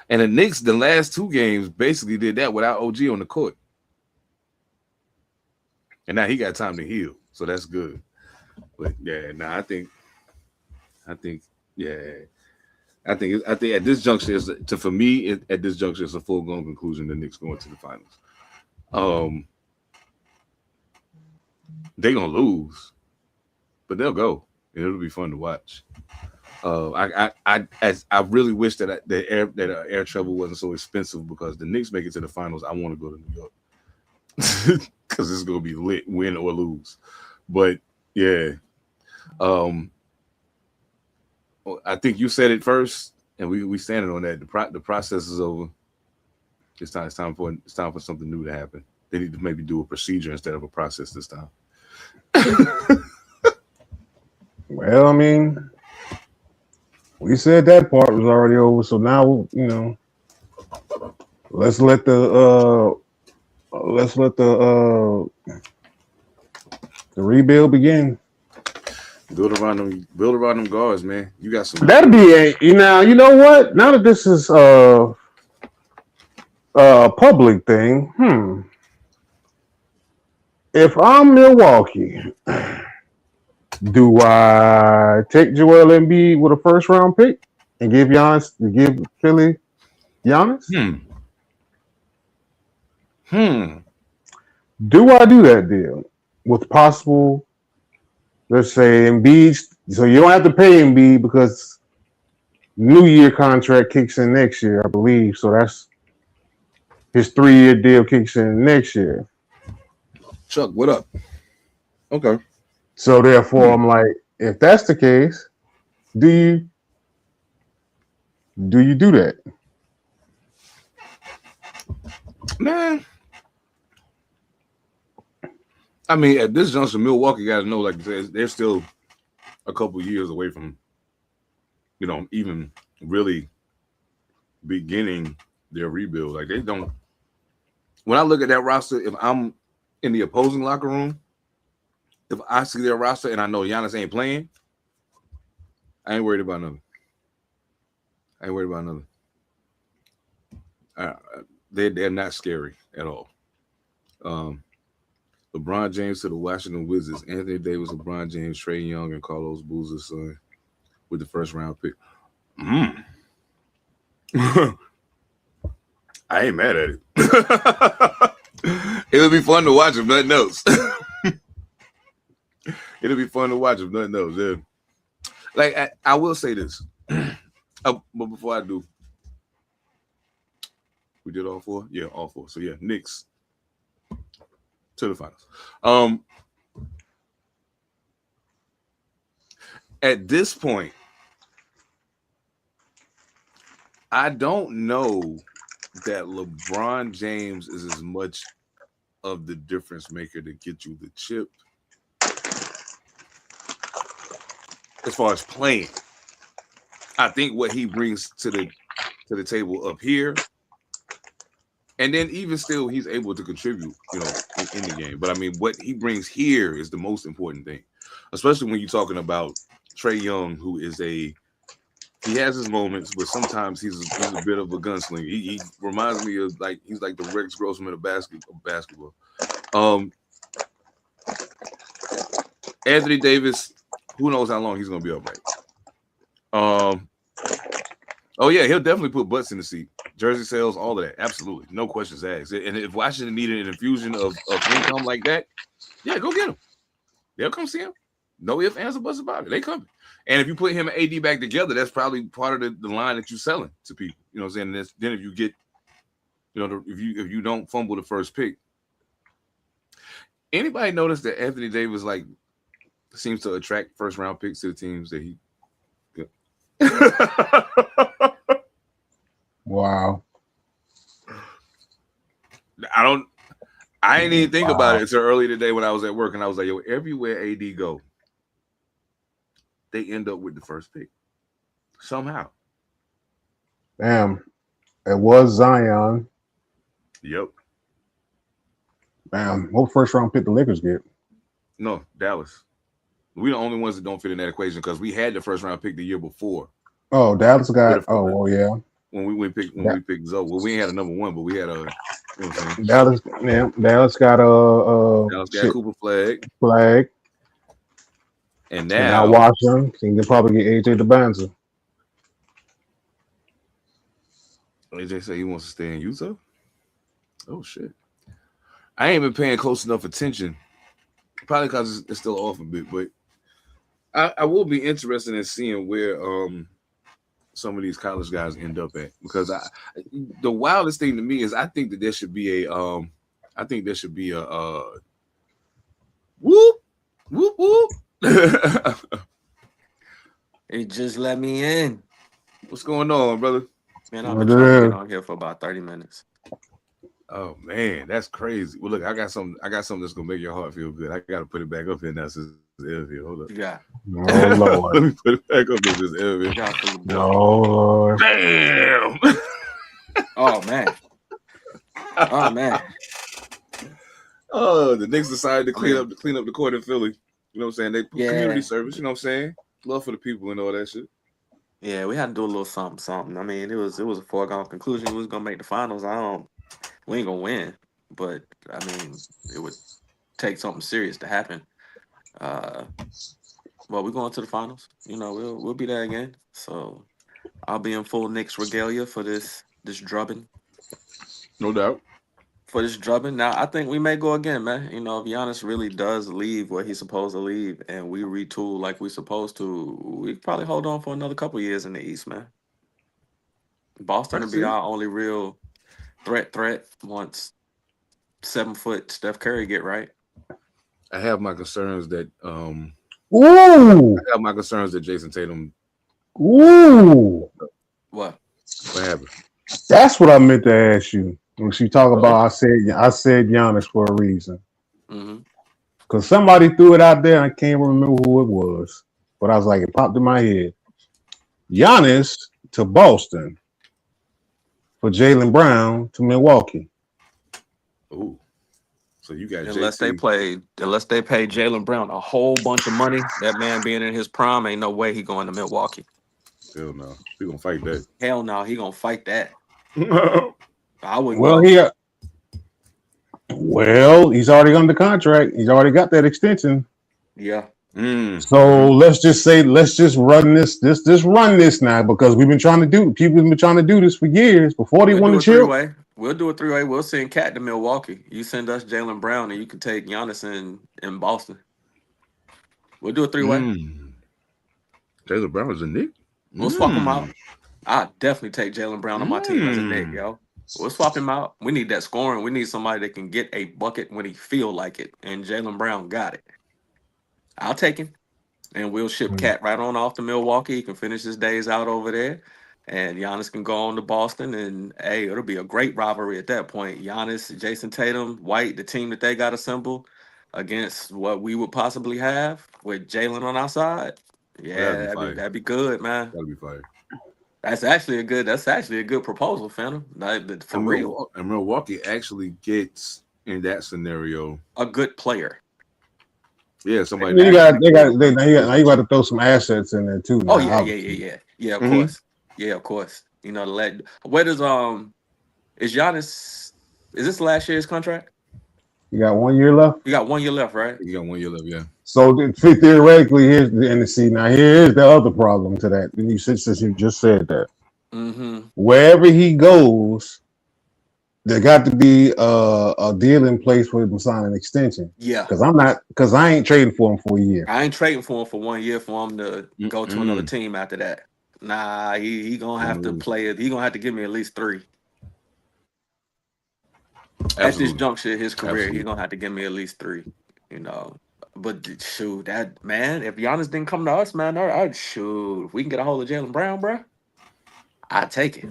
[SPEAKER 2] And the Knicks, the last 2 games, basically did that without OG on the court. And now he got time to heal, so that's good. But yeah, I think at this juncture, at this juncture, it's a foregone conclusion the Knicks going to the finals. They're gonna lose, but they'll go, and it'll be fun to watch. I really wish that air travel wasn't so expensive, because the Knicks make it to the finals. I want to go to New York because it's gonna be lit, win or lose. But yeah, I think you said it first, and we standing on that. The process is over. It's time for something new to happen. They need to maybe do a procedure instead of a process this time.
[SPEAKER 3] Well, I mean, we said that part was already over, so now let's let the rebuild begin.
[SPEAKER 2] Build around them guards, man. You got some.
[SPEAKER 3] That'd be you know what? Now that this is a public thing, if I'm Milwaukee, do I take Joel Embiid with a first-round pick and give Philly Giannis? Do I do that deal with possible, let's say, Embiid? So you don't have to pay Embiid because New Year contract kicks in next year, I believe. So that's his 3-year deal kicks in next year.
[SPEAKER 2] Chuck, what up? Okay.
[SPEAKER 3] So therefore, I'm like, if that's the case, do you do that?
[SPEAKER 2] Man, I mean, at this juncture, Milwaukee guys know, they're still a couple years away from, even really beginning their rebuild. Like they don't. When I look at that roster, if I'm in the opposing locker room, if I see their roster and I know Giannis ain't playing, I ain't worried about nothing. They're not scary at all. LeBron James to the Washington Wizards, Anthony Davis, LeBron James, Trae Young, and Carlos Boozer's son with the first round pick. I ain't mad at it. It'll be fun to watch if nothing else. It'll be fun to watch if nothing else. Yeah. Like I will say this, but before I do, we did all four. Yeah, all four. So yeah, Knicks to the finals. At this point, I don't know that LeBron James is as much of the difference maker to get you the chip as far as playing. I think what he brings to the table up here, and then even still, he's able to contribute, in the game. But I mean, what he brings here is the most important thing, especially when you're talking about Trae Young, who is he has his moments, but sometimes he's a bit of a gunslinger. He reminds me of he's like the Rex Grossman of basketball. Anthony Davis, who knows how long he's gonna be upright. Oh yeah, he'll definitely put butts in the seat. Jersey sales, all of that, absolutely, no questions asked. And if Washington needed an infusion of income like that, yeah, go get him. They'll come see him. No ifs, ands, or buts about it. They coming. And if you put him and AD back together, that's probably part of the line that you're selling to people. You know what I'm saying? And then if you get, if you don't fumble the first pick. Anybody notice that Anthony Davis seems to attract first round picks to the teams that he?
[SPEAKER 3] Wow.
[SPEAKER 2] I didn't even think about it until early today when I was at work, and I was like, yo, everywhere AD go, they end up with the first pick somehow.
[SPEAKER 3] Damn. It was Zion.
[SPEAKER 2] Yep.
[SPEAKER 3] Damn. What first round pick the Lakers get?
[SPEAKER 2] No, Dallas. We're the only ones that don't fit in that equation because we had the first round pick the year before.
[SPEAKER 3] Oh, Dallas got. Oh, well, yeah.
[SPEAKER 2] When we picked Zoe. Well, we ain't had a number one, but we had a. You know what I'm saying?
[SPEAKER 3] Dallas got
[SPEAKER 2] Dallas got Cooper Flag. And now
[SPEAKER 3] Washington can probably get AJ Da Pantha.
[SPEAKER 2] AJ said he wants to stay in Utah. Oh shit! I ain't been paying close enough attention, probably because it's still off a bit. But I will be interested in seeing where some of these college guys end up at, because the wildest thing to me is I think there should be a whoop whoop whoop.
[SPEAKER 5] It just let me in.
[SPEAKER 2] What's going on, brother?
[SPEAKER 5] Man, I've been trying to get on here for about 30 minutes.
[SPEAKER 2] Oh man, that's crazy. Well, look, I got something that's gonna make your heart feel good. I gotta put it back up here now since it's here. Hold up.
[SPEAKER 5] Yeah.
[SPEAKER 3] Oh Lord.
[SPEAKER 2] Let me put it back up in this area.
[SPEAKER 3] Oh Lord.
[SPEAKER 2] Damn.
[SPEAKER 5] Oh man. Oh man.
[SPEAKER 2] Oh, the Knicks decided to clean up the court in Philly. You know what I'm saying? They put community service, you know what I'm saying? Love for the people and all that shit.
[SPEAKER 5] Yeah, we had to do a little something. I mean, it was a foregone conclusion we was gonna make the finals. We ain't gonna win, but I mean, it would take something serious to happen. Well, we're going to the finals. We'll be there again. So I'll be in full Knicks regalia for this drubbing.
[SPEAKER 2] No doubt.
[SPEAKER 5] For this drubbing. Now, I think we may go again, man. If Giannis really does leave where he's supposed to leave and we retool like we're supposed to, we could probably hold on for another couple years in the East, man. Boston will be our only real threat once 7-foot Steph Curry get right.
[SPEAKER 2] I have my concerns that Jason Tatum.
[SPEAKER 3] Ooh.
[SPEAKER 5] What
[SPEAKER 2] happened?
[SPEAKER 3] That's what I meant to ask you. When she talk about, I said Giannis for a reason. Because somebody threw it out there, and I can't remember who it was. But I was like, it popped in my head. Giannis to Boston for Jaylen Brown to Milwaukee.
[SPEAKER 2] Ooh. So you got
[SPEAKER 5] Unless
[SPEAKER 2] JT.
[SPEAKER 5] they pay Jaylen Brown a whole bunch of money, that man being in his prime, ain't no way he going to Milwaukee.
[SPEAKER 2] Hell no. We gonna fight that.
[SPEAKER 5] Hell no, he gonna fight that.
[SPEAKER 2] Well,
[SPEAKER 5] I wouldn't
[SPEAKER 3] Well,
[SPEAKER 5] go.
[SPEAKER 3] he's already under contract. He's already got that extension.
[SPEAKER 5] Yeah.
[SPEAKER 3] So let's just run this now, because people have been trying to do this for years before they won the chip.
[SPEAKER 5] We'll do a three-way. We'll send Cat to Milwaukee. You send us Jaylen Brown, and you can take Giannis in Boston. We'll do a three-way.
[SPEAKER 2] Jaylen Brown is a Knick?
[SPEAKER 5] We'll swap him out. I'll definitely take Jaylen Brown on my team as a Knick, yo. We'll swap him out. We need that scoring. We need somebody that can get a bucket when he feel like it, and Jaylen Brown got it. I'll take him, and we'll ship Cat right on off to Milwaukee. He can finish his days out over there. And Giannis can go on to Boston, and hey, it'll be a great rivalry at that point. Giannis, Jason Tatum, White, the team that they got assembled against what we would possibly have with Jaylen on our side. Yeah, that'd be good, man.
[SPEAKER 2] That'd be fire.
[SPEAKER 5] That's actually a good proposal, Phantom. For real.
[SPEAKER 2] And Milwaukee actually gets in that scenario
[SPEAKER 5] a good player.
[SPEAKER 2] Yeah, somebody.
[SPEAKER 3] Now you got to throw some assets in there too.
[SPEAKER 5] Oh yeah. Of course. Yeah, of course. You know, where does is Giannis? Is this last year's contract?
[SPEAKER 3] You got 1 year left.
[SPEAKER 5] You got 1 year left, right?
[SPEAKER 2] You got 1 year left, yeah.
[SPEAKER 3] So theoretically, here's the NC. Now here's the other problem to that. Since you just said that, wherever he goes, there got to be a deal in place for him to sign an extension.
[SPEAKER 5] Yeah,
[SPEAKER 3] because I ain't trading for him for a year.
[SPEAKER 5] I ain't trading for him for 1 year for him to go to another team after that. Nah, he gonna have to play it. He gonna have to give me at least 3. Absolutely. At this juncture of his career, he's gonna have to give me at least 3. You know, but shoot, that man, if Giannis didn't come to us, man, I'd shoot. If we can get a hold of Jaylen Brown, bro, I'd take it.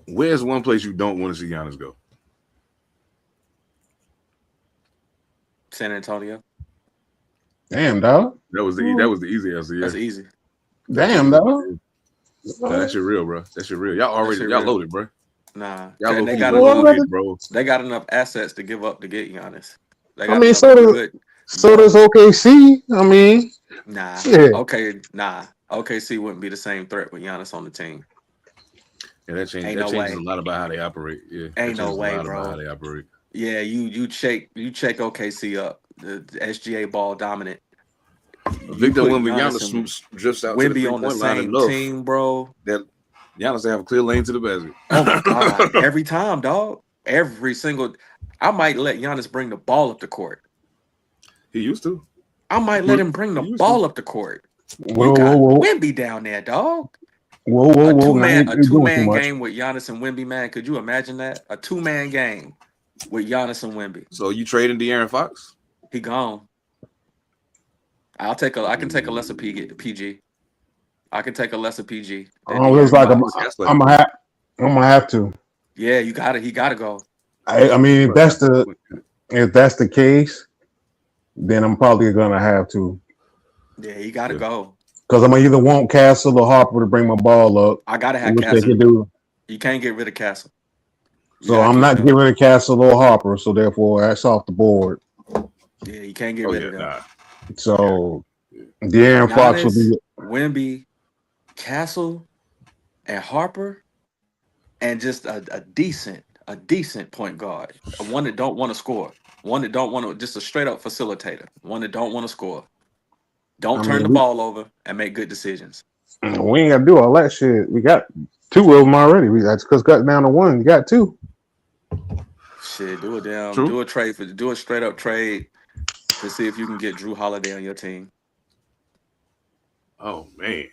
[SPEAKER 2] Where's one place you don't want to see Giannis go?
[SPEAKER 5] San Antonio.
[SPEAKER 3] Damn, dog.
[SPEAKER 2] That was the easy answer. Yeah.
[SPEAKER 5] That's easy.
[SPEAKER 3] Damn, dog.
[SPEAKER 2] No, that shit real, bro. That shit real. Y'all loaded, bro.
[SPEAKER 5] Nah,
[SPEAKER 2] they got enough, bro.
[SPEAKER 5] They got enough assets to give up to get Giannis.
[SPEAKER 3] So does OKC. I mean,
[SPEAKER 5] nah. Yeah. OKC wouldn't be the same threat with Giannis on the team.
[SPEAKER 2] Yeah, that changes a lot about how they operate. Yeah,
[SPEAKER 5] ain't no way, bro.
[SPEAKER 2] About how they operate.
[SPEAKER 5] Yeah, you check OKC up. The SGA ball dominant.
[SPEAKER 2] Victor Wembanyama drifts out to the 3-point line enough
[SPEAKER 5] team, bro.
[SPEAKER 2] That Giannis have a clear lane to the basket.
[SPEAKER 5] Oh my god! Every time, dog. Every single. I might let Giannis bring the ball up the court.
[SPEAKER 2] He used to.
[SPEAKER 5] I might let him bring the ball up the court.
[SPEAKER 3] Whoa.
[SPEAKER 5] Wemby down there, dog.
[SPEAKER 3] Whoa.
[SPEAKER 5] A two-man game with Giannis and Wemby, man. Could you imagine that? A 2-man game with Giannis and Wemby.
[SPEAKER 2] So you trading De'Aaron Fox?
[SPEAKER 5] He gone. I can take a lesser PG. I can take a lesser PG.
[SPEAKER 3] Looks like I'm gonna have to.
[SPEAKER 5] Yeah, you got it. He gotta go.
[SPEAKER 3] I mean, if that's the case, then I'm probably gonna have to.
[SPEAKER 5] Yeah, he gotta go.
[SPEAKER 3] Because I'm gonna either want Castle or Harper to bring my ball up.
[SPEAKER 5] I gotta have Castle. You can't get rid of Castle.
[SPEAKER 3] So I'm not getting rid of Castle or Harper. So therefore, that's off the board.
[SPEAKER 5] Yeah, you can't get rid of that.
[SPEAKER 3] So De'Aaron Fox will be
[SPEAKER 5] Wemby, Castle, and Harper, and just a decent point guard. One that don't want to score. One that don't want to, just a straight up facilitator. One that don't want to score. Don't turn the ball over and make good decisions.
[SPEAKER 3] We ain't got to do all that shit. We got 2 of them already. That's because cut down to 1. You got 2.
[SPEAKER 5] Shit, do a straight up trade to see if you can get Drew Holiday on your team.
[SPEAKER 2] Oh man,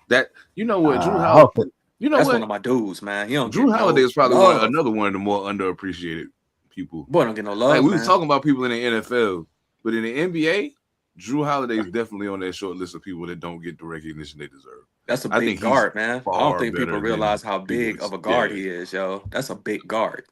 [SPEAKER 2] Drew Holiday.
[SPEAKER 5] That's one of my dudes, man.
[SPEAKER 2] Drew Holiday is probably another one of the more underappreciated people.
[SPEAKER 5] Boy, don't get no love.
[SPEAKER 2] Like we was talking about people in the NFL, but in the NBA, Drew Holiday is definitely on that short list of people that don't get the recognition they deserve.
[SPEAKER 5] That's a big guard, man. I don't think people realize how big of a guard he is, yo. That's a big guard.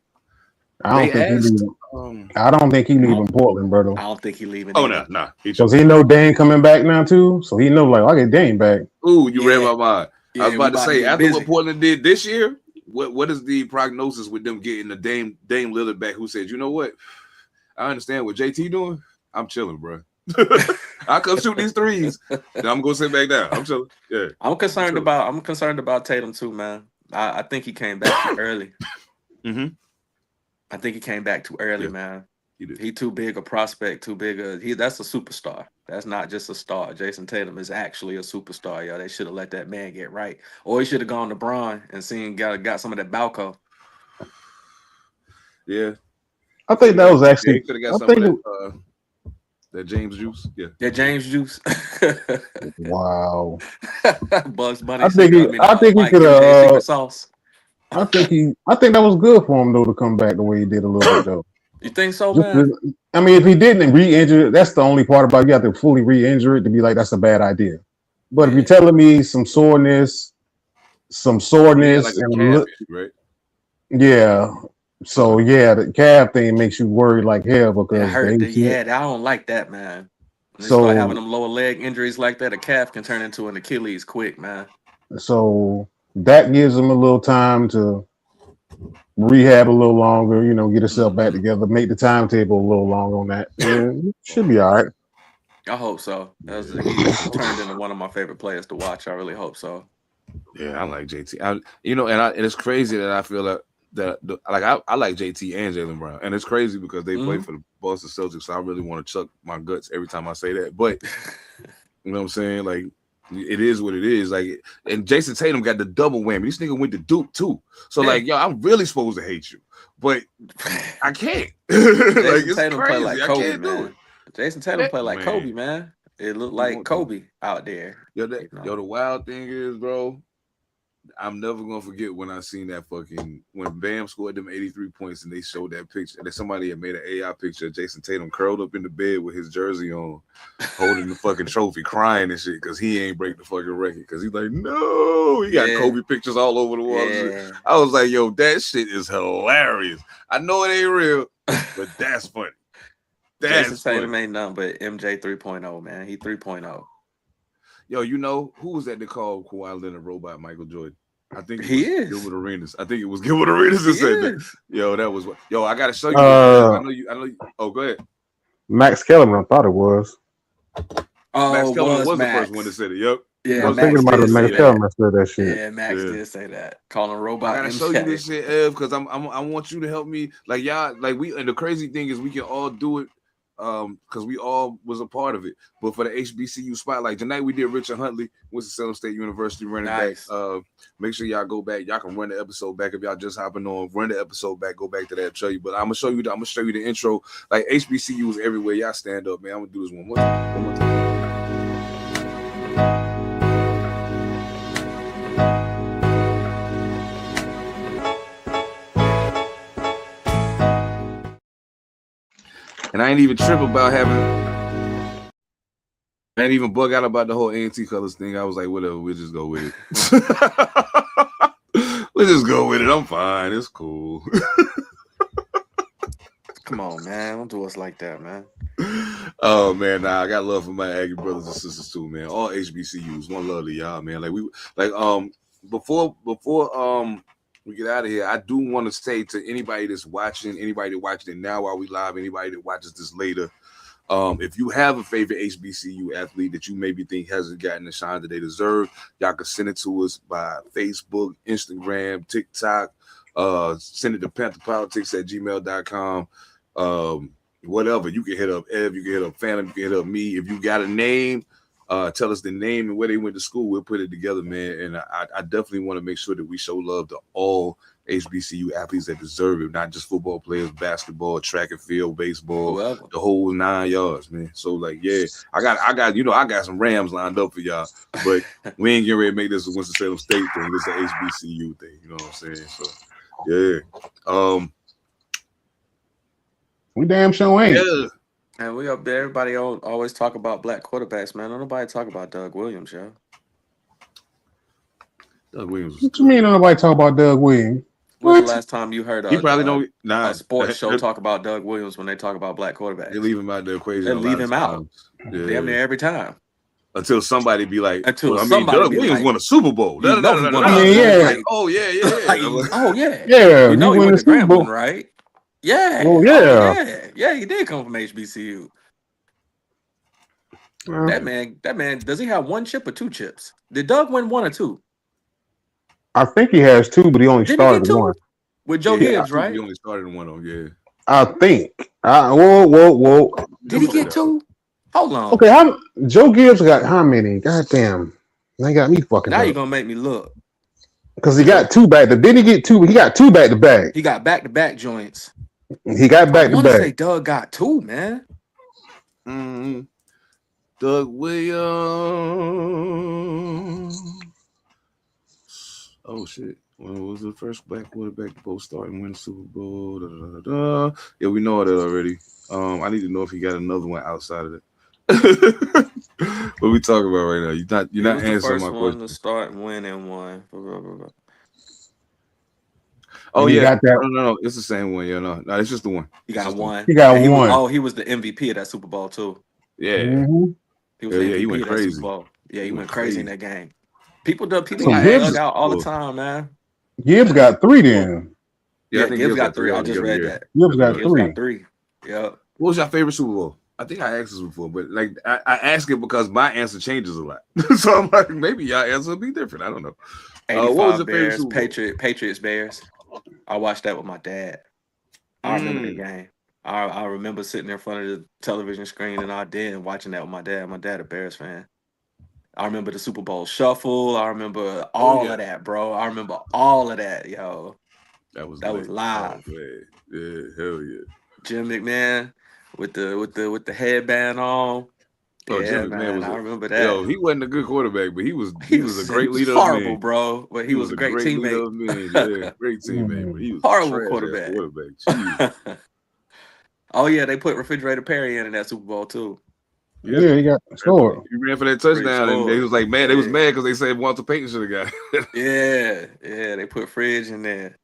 [SPEAKER 3] I
[SPEAKER 2] They
[SPEAKER 3] don't think he
[SPEAKER 2] asked.
[SPEAKER 3] leaving. I don't think he leaving Portland,
[SPEAKER 5] I
[SPEAKER 3] brother.
[SPEAKER 5] don't think he leaving.
[SPEAKER 2] Oh
[SPEAKER 5] either.
[SPEAKER 2] no.
[SPEAKER 3] Because he know Dane coming back now too. So he know like I get Dane back.
[SPEAKER 2] Ooh, you read
[SPEAKER 5] Yeah.
[SPEAKER 2] my mind. I
[SPEAKER 5] Yeah,
[SPEAKER 2] was
[SPEAKER 5] we
[SPEAKER 2] about to
[SPEAKER 5] about to
[SPEAKER 2] say
[SPEAKER 5] get
[SPEAKER 2] after what
[SPEAKER 5] busy.
[SPEAKER 2] Portland did this year, what is the prognosis with them getting the Dame Lillard back? Who said, you know what? I understand what JT doing. I'm chilling, bro. I come shoot these threes. Then I'm gonna sit back down. I'm chilling. Yeah.
[SPEAKER 5] I'm concerned about Tatum too, man. I think he came back too early.
[SPEAKER 2] Mm-hmm.
[SPEAKER 5] I think he came back too early,
[SPEAKER 2] Yeah,
[SPEAKER 5] man.
[SPEAKER 2] he did.
[SPEAKER 5] He too big a prospect, too big a that's a superstar. That's not just a star. Jason Tatum is actually a superstar, yo. They should have let that man get right. Or he should have gone to Bron and got some of that Balco.
[SPEAKER 2] Yeah.
[SPEAKER 3] I think that was actually.
[SPEAKER 2] He could have got
[SPEAKER 3] I
[SPEAKER 2] some of
[SPEAKER 3] think.
[SPEAKER 2] that James juice. Yeah.
[SPEAKER 5] Yeah, James Juice.
[SPEAKER 3] Wow.
[SPEAKER 5] Bugs Bunny
[SPEAKER 3] I think
[SPEAKER 5] secret.
[SPEAKER 3] he.
[SPEAKER 5] I mean,
[SPEAKER 3] I think he
[SPEAKER 5] Mike
[SPEAKER 3] could
[SPEAKER 5] Kim K
[SPEAKER 3] have.
[SPEAKER 5] secret sauce.
[SPEAKER 3] I think that was good for him though to come back the way he did a little bit though.
[SPEAKER 5] You think so,
[SPEAKER 3] Just,
[SPEAKER 5] man?
[SPEAKER 3] I mean, if he didn't re-injure it, that's the only part about it. You have to fully re-injure it to be like that's a bad idea. But if you're telling me some soreness,
[SPEAKER 2] Yeah, like a
[SPEAKER 3] and
[SPEAKER 2] calf, right?
[SPEAKER 3] yeah, so yeah, the calf thing makes you worried like hell
[SPEAKER 5] It
[SPEAKER 3] because
[SPEAKER 5] hurt.
[SPEAKER 3] they
[SPEAKER 5] I don't like that, man. When they start having
[SPEAKER 3] so
[SPEAKER 5] them lower leg injuries like that, a calf can turn into an Achilles quick, man.
[SPEAKER 3] so that gives him a little time to rehab a little longer. You know, get himself back together, make the timetable a little long on that, and then it should be all right.
[SPEAKER 5] I hope so. He turned into one of my favorite players to watch. I really hope so.
[SPEAKER 2] Yeah, I like JT. And it's crazy that I feel I like JT and Jaylen Brown, and it's crazy because they play for the Boston Celtics. So I really want to chuck my guts every time I say that. But you know what I'm saying? Like it is what it is. Like, and Jason Tatum got the double whammy. This nigga went to Duke too. So like, yo, I'm really supposed to hate you, but I can't. Like it's
[SPEAKER 5] Tatum play
[SPEAKER 2] crazy.
[SPEAKER 5] like
[SPEAKER 2] I
[SPEAKER 5] Kobe,
[SPEAKER 2] can't do
[SPEAKER 5] man.
[SPEAKER 2] it.
[SPEAKER 5] Jason Tatum play like
[SPEAKER 2] Man.
[SPEAKER 5] Kobe, man. It looked
[SPEAKER 2] You
[SPEAKER 5] like
[SPEAKER 2] want to.
[SPEAKER 5] Kobe out there.
[SPEAKER 2] Yo, the wild thing is, bro, I'm never gonna forget when I seen that when Bam scored them 83 points and they showed that picture and then somebody had made an AI picture of Jason Tatum curled up in the bed with his jersey on, holding the fucking trophy, crying and shit because he ain't break the fucking record because he's like, no, he got Kobe pictures all over the wall. Yeah. I was like, yo, that shit is hilarious. I know it ain't real, but that's funny.
[SPEAKER 5] Jason Tatum ain't nothing but MJ 3.0, man. He 3.0.
[SPEAKER 2] Yo, you know who was that they called Kawhi Leonard robot Michael Jordan? I think it was Gilbert Arenas. I think it was Gilbert Arenas that said that. Yo, that was what. Yo, I gotta show you. I know you. Oh, go ahead.
[SPEAKER 3] Max Kellerman, I thought it was.
[SPEAKER 5] Oh,
[SPEAKER 2] Max Kellerman was
[SPEAKER 5] Max.
[SPEAKER 2] the first one that said it. Yep.
[SPEAKER 5] Yeah,
[SPEAKER 3] I was thinking about Max Kellerman said that shit.
[SPEAKER 5] Yeah, Max did say that. Calling robot.
[SPEAKER 2] I gotta show you this shit, Ev, because I want you to help me. Like y'all, like we. And the crazy thing is, we can all do it. Because we all was a part of it. But for the HBCU spotlight tonight, we did Richard Huntley, Winston-Salem State University running back. Make sure y'all go back. Y'all can run the episode back if y'all just hopping on. Run the episode back. Go back to that. Show you. But I'm gonna show you the intro. Like HBCUs everywhere. Y'all stand up, man. I'm gonna do this one more time. And I ain't even trip about I ain't even bug out about the whole A&T colors thing. I was like, whatever, we'll just go with it. We'll just go with it. I'm fine. It's cool.
[SPEAKER 5] Come on, man. Don't do us like that, man.
[SPEAKER 2] Oh, man. Nah, I got love for my Aggie brothers and sisters too, man. All HBCUs. One love to y'all, man. Before we get out of here, I do want to say to anybody that's watching, anybody that watching it now while we live, anybody that watches this later, if you have a favorite HBCU athlete that you maybe think hasn't gotten the shine that they deserve, y'all can send it to us by Facebook, Instagram, TikTok, send it to pantherpolitics@gmail.com. Whatever. You can hit up Ev, you can hit up Phantom, you can hit up me. If you got a name, tell us the name and where they went to school. We'll put it together, man. And I definitely want to make sure that we show love to all HBCU athletes that deserve it, not just football players, basketball, track and field, baseball, the whole 9 yards, man. So like, yeah, I got some Rams lined up for y'all, but we ain't getting ready to make this a Winston-Salem State thing. This is an HBCU thing, you know what I'm saying? So yeah.
[SPEAKER 3] We damn sure ain't.
[SPEAKER 2] Yeah.
[SPEAKER 5] And we up there. Everybody always talk about black quarterbacks, man. Don't nobody talk about Doug Williams, yo.
[SPEAKER 2] Doug Williams.
[SPEAKER 3] What you mean nobody talk about Doug Williams?
[SPEAKER 5] When's the
[SPEAKER 3] What?
[SPEAKER 5] last time you heard
[SPEAKER 2] He probably don't.
[SPEAKER 5] a
[SPEAKER 2] Nah,
[SPEAKER 5] sports show talk about Doug Williams when they talk about black
[SPEAKER 2] they
[SPEAKER 5] quarterbacks?
[SPEAKER 2] leave him out the equation
[SPEAKER 5] They
[SPEAKER 2] a lot
[SPEAKER 5] leave
[SPEAKER 2] of
[SPEAKER 5] him out
[SPEAKER 2] times.
[SPEAKER 5] damn
[SPEAKER 2] Yeah.
[SPEAKER 5] near every time.
[SPEAKER 2] Until somebody be like,
[SPEAKER 5] Until
[SPEAKER 2] well, I mean,
[SPEAKER 5] somebody
[SPEAKER 2] Doug
[SPEAKER 5] be
[SPEAKER 2] Williams
[SPEAKER 5] like,
[SPEAKER 2] won a Super Bowl.
[SPEAKER 5] you know he won
[SPEAKER 3] I
[SPEAKER 5] a
[SPEAKER 3] mean,
[SPEAKER 5] Super Bowl,
[SPEAKER 3] yeah.
[SPEAKER 2] Like,
[SPEAKER 5] right?
[SPEAKER 2] oh yeah,
[SPEAKER 5] Like,
[SPEAKER 2] yeah.
[SPEAKER 5] oh yeah.
[SPEAKER 3] Yeah,
[SPEAKER 5] You know he
[SPEAKER 3] win
[SPEAKER 5] went
[SPEAKER 3] the
[SPEAKER 5] to
[SPEAKER 3] Super Bowl.
[SPEAKER 5] Grambling, right? Yeah.
[SPEAKER 3] Well,
[SPEAKER 5] Oh
[SPEAKER 3] yeah.
[SPEAKER 5] yeah. Yeah, he did come from HBCU. That man, does he have one chip or two chips? Did Doug win one or two?
[SPEAKER 3] I think he has two, but he only
[SPEAKER 5] Didn't he
[SPEAKER 3] started
[SPEAKER 5] get two?
[SPEAKER 3] one.
[SPEAKER 5] With Joe
[SPEAKER 2] Yeah,
[SPEAKER 5] Gibbs, right?
[SPEAKER 2] He only started one of them. Yeah.
[SPEAKER 3] I think. Whoa.
[SPEAKER 5] Did he get two? Hold on.
[SPEAKER 3] Okay, Joe Gibbs got how many? Goddamn. They got me fucking
[SPEAKER 5] Now
[SPEAKER 3] up.
[SPEAKER 5] you're gonna make me look.
[SPEAKER 3] Because he got two back. Did he get two? He got two back to back.
[SPEAKER 5] He got back-to-back joints.
[SPEAKER 3] He got back
[SPEAKER 5] I
[SPEAKER 3] to
[SPEAKER 5] want to say
[SPEAKER 3] back.
[SPEAKER 5] Doug got two, man.
[SPEAKER 2] Mm-hmm. Doug Williams. Oh shit! When was the first black quarterback to both start and win the Super Bowl? Da, da, da, da. Yeah, we know that already. I need to know if he got another one outside of it. What we talking about right now? You're not answering my question.
[SPEAKER 5] To start and win and one.
[SPEAKER 2] Oh
[SPEAKER 3] And he
[SPEAKER 2] yeah,
[SPEAKER 3] got that.
[SPEAKER 2] no, it's the same one. Yeah, no, it's just the one.
[SPEAKER 5] He got one.
[SPEAKER 3] He got
[SPEAKER 5] And
[SPEAKER 3] one.
[SPEAKER 5] he was the MVP of that Super Bowl too.
[SPEAKER 2] Yeah,
[SPEAKER 3] Mhm.
[SPEAKER 5] He was the MVP
[SPEAKER 2] he went
[SPEAKER 5] of that
[SPEAKER 2] crazy.
[SPEAKER 5] Super Bowl. Yeah, he went crazy in that game. People
[SPEAKER 3] So
[SPEAKER 5] get
[SPEAKER 3] Gibbs-
[SPEAKER 5] dug out all the time, man.
[SPEAKER 3] Gibbs got three then.
[SPEAKER 2] Yeah, I
[SPEAKER 5] Yeah,
[SPEAKER 2] think
[SPEAKER 5] Gibbs got three. I just read
[SPEAKER 2] altogether,
[SPEAKER 5] that.
[SPEAKER 3] Gibbs got
[SPEAKER 5] Gibbs
[SPEAKER 3] three.
[SPEAKER 5] got three. Yep.
[SPEAKER 2] What was your favorite Super Bowl? I think I asked this before, but like I ask it because my answer changes a lot. So I'm like, maybe your answer will be different. I don't know.
[SPEAKER 5] 85
[SPEAKER 2] what was your favorite
[SPEAKER 5] Bears,
[SPEAKER 2] Super Bowl?
[SPEAKER 5] Patriots Bears. I watched that with my dad. I remember the game. I remember sitting in front of the television screen and watching that with my dad. My dad a Bears fan. I remember the Super Bowl shuffle. I remember all of that, bro. I remember all of that, yo.
[SPEAKER 2] That was
[SPEAKER 5] live.
[SPEAKER 2] Oh, man. Yeah, hell yeah.
[SPEAKER 5] Jim McMahon with the headband on.
[SPEAKER 2] Oh,
[SPEAKER 5] yeah,
[SPEAKER 2] Jim McMahon
[SPEAKER 5] man,
[SPEAKER 2] was
[SPEAKER 5] I remember that.
[SPEAKER 2] Yo, he wasn't a good quarterback, but he was a great leader
[SPEAKER 5] horrible,
[SPEAKER 2] of men.
[SPEAKER 5] bro. But he was a great teammate.
[SPEAKER 2] Leader of men. Yeah, great teammate. But he was
[SPEAKER 5] Horrible
[SPEAKER 2] a
[SPEAKER 5] quarterback.
[SPEAKER 2] Jeez.
[SPEAKER 5] Oh yeah, they put Refrigerator Perry in that Super Bowl too.
[SPEAKER 3] Yeah, he got scored.
[SPEAKER 2] He ran for that touchdown, and they was like, man, they was mad because they said Walter Payton should have got it.
[SPEAKER 5] Yeah, they put Fridge in there.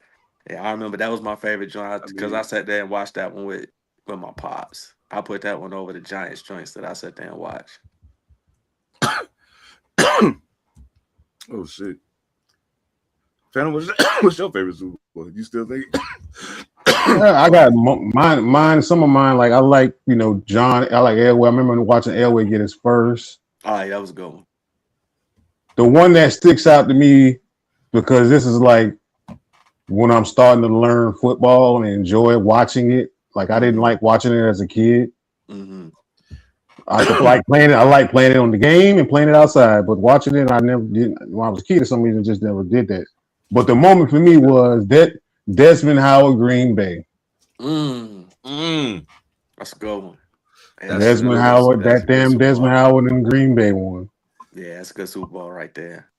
[SPEAKER 5] Yeah, I remember that was my favorite joint because I sat there and watched that one with my pops. I put that one over the Giants joints that I sat there and watched.
[SPEAKER 2] Oh shit. Phantom, what's your favorite Super Bowl? You still think?
[SPEAKER 3] I got mine. Some of mine, like I like, John. I like Elway. I remember watching Elway get his first.
[SPEAKER 5] Oh, yeah, that was a good one.
[SPEAKER 3] The one that sticks out to me because this is like when I'm starting to learn football and enjoy watching it. Like I didn't like watching it as a kid.
[SPEAKER 5] Mm-hmm.
[SPEAKER 3] I like playing it. I like playing it on the game and playing it outside, but watching it, I never did. When I was a kid, for some reason, just never did that. But the moment for me was that Desmond Howard, Green Bay.
[SPEAKER 5] That's a good one. Yeah,
[SPEAKER 3] Desmond Howard, that damn Desmond Howard and Green Bay one.
[SPEAKER 5] Yeah, that's a good Super Bowl right there.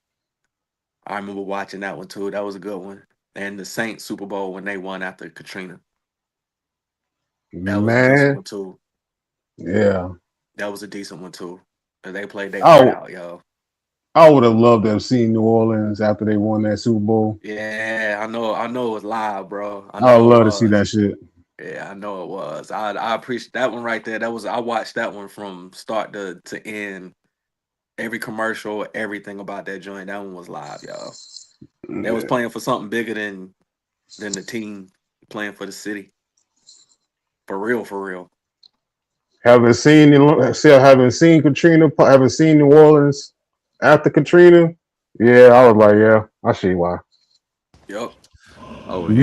[SPEAKER 5] I remember watching that one too. That was a good one. And the Saints Super Bowl when they won after Katrina. That was a decent one too.
[SPEAKER 3] Yeah.
[SPEAKER 5] That was a decent one too. They played their heart out, yo.
[SPEAKER 3] I would have loved to have seen New Orleans after they won that Super Bowl.
[SPEAKER 5] Yeah, I know it was live, bro.
[SPEAKER 3] I would love to see that shit.
[SPEAKER 5] Yeah, I know it was. I appreciate that one right there. I watched that one from start to end. Every commercial, everything about that joint. That one was live, y'all. They was playing for something bigger than the team, playing for the city. For real.
[SPEAKER 3] Haven't seen Katrina, haven't seen New Orleans after Katrina. Yeah, I was like, yeah, I see why.
[SPEAKER 5] Yep.
[SPEAKER 2] Oh,
[SPEAKER 3] if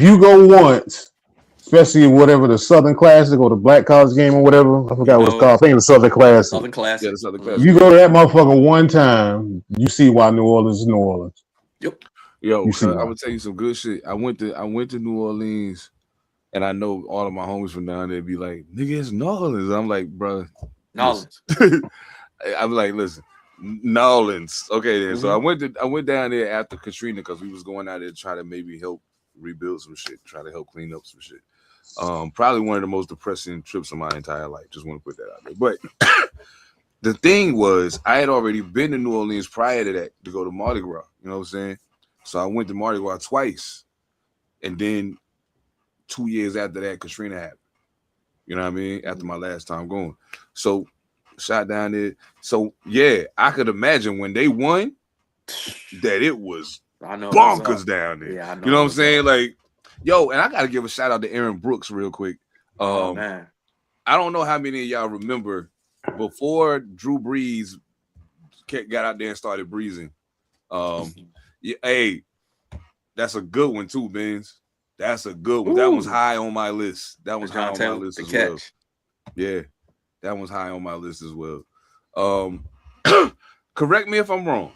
[SPEAKER 3] you go once, especially whatever the Southern Classic or the Black College game or whatever, I forgot what it's called. I think the Southern Classic.
[SPEAKER 5] Southern Classic.
[SPEAKER 2] Yeah, the Southern Classic.
[SPEAKER 3] You go to that motherfucker one time, you see why New Orleans is New Orleans.
[SPEAKER 5] Yep.
[SPEAKER 2] Yo, I'm gonna tell you some good shit. I went to New Orleans, and I know all of my homies from down there be like, "Nigga, it's New Orleans." I'm like, bro,
[SPEAKER 5] Nolans.
[SPEAKER 2] I'm like, listen, Nolans. Okay, then. So I went down there after Katrina because we was going out there to try to maybe help rebuild some shit, try to help clean up some shit. Probably one of the most depressing trips of my entire life. Just want to put that out there. But the thing was, I had already been to New Orleans prior to that to go to Mardi Gras. You know what I'm saying? So I went to Mardi Gras twice, and then 2 years after that, Katrina happened. You know what I mean? After my last time going, so shot down there. So yeah, I could imagine when they won that it was
[SPEAKER 5] I know it was
[SPEAKER 2] bonkers
[SPEAKER 5] up.
[SPEAKER 2] down there.
[SPEAKER 5] Yeah, I know
[SPEAKER 2] You know
[SPEAKER 5] it
[SPEAKER 2] what I'm
[SPEAKER 5] was
[SPEAKER 2] saying?
[SPEAKER 5] up.
[SPEAKER 2] Like, yo, and I gotta give a shout out to Aaron Brooks real quick.
[SPEAKER 5] Oh man.
[SPEAKER 2] I don't know how many of y'all remember before Drew Brees got out there and started breezing. Yeah, hey, that's a good one too, Benz. That's a good one. That one's
[SPEAKER 5] Ooh.
[SPEAKER 2] high on my list. That one's high on my
[SPEAKER 5] Taylor,
[SPEAKER 2] list
[SPEAKER 5] the
[SPEAKER 2] as well.
[SPEAKER 5] catch.
[SPEAKER 2] Yeah, that one's high on my list as well. Correct me if I'm wrong.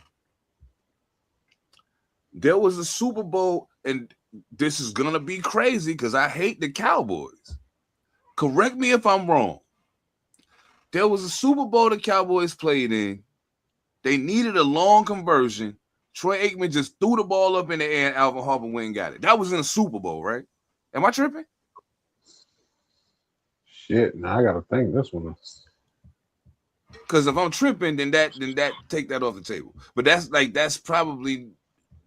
[SPEAKER 2] There was a Super Bowl, and this is gonna be crazy because I hate the Cowboys. Correct me if I'm wrong. There was a Super Bowl the Cowboys played in. They needed a long conversion. Troy Aikman just threw the ball up in the air and Alvin Harper went and got it. That was in a Super Bowl, right? Am I tripping?
[SPEAKER 3] Shit, now I gotta think this one.
[SPEAKER 2] Because if I'm tripping, then that take that off the table. But that's probably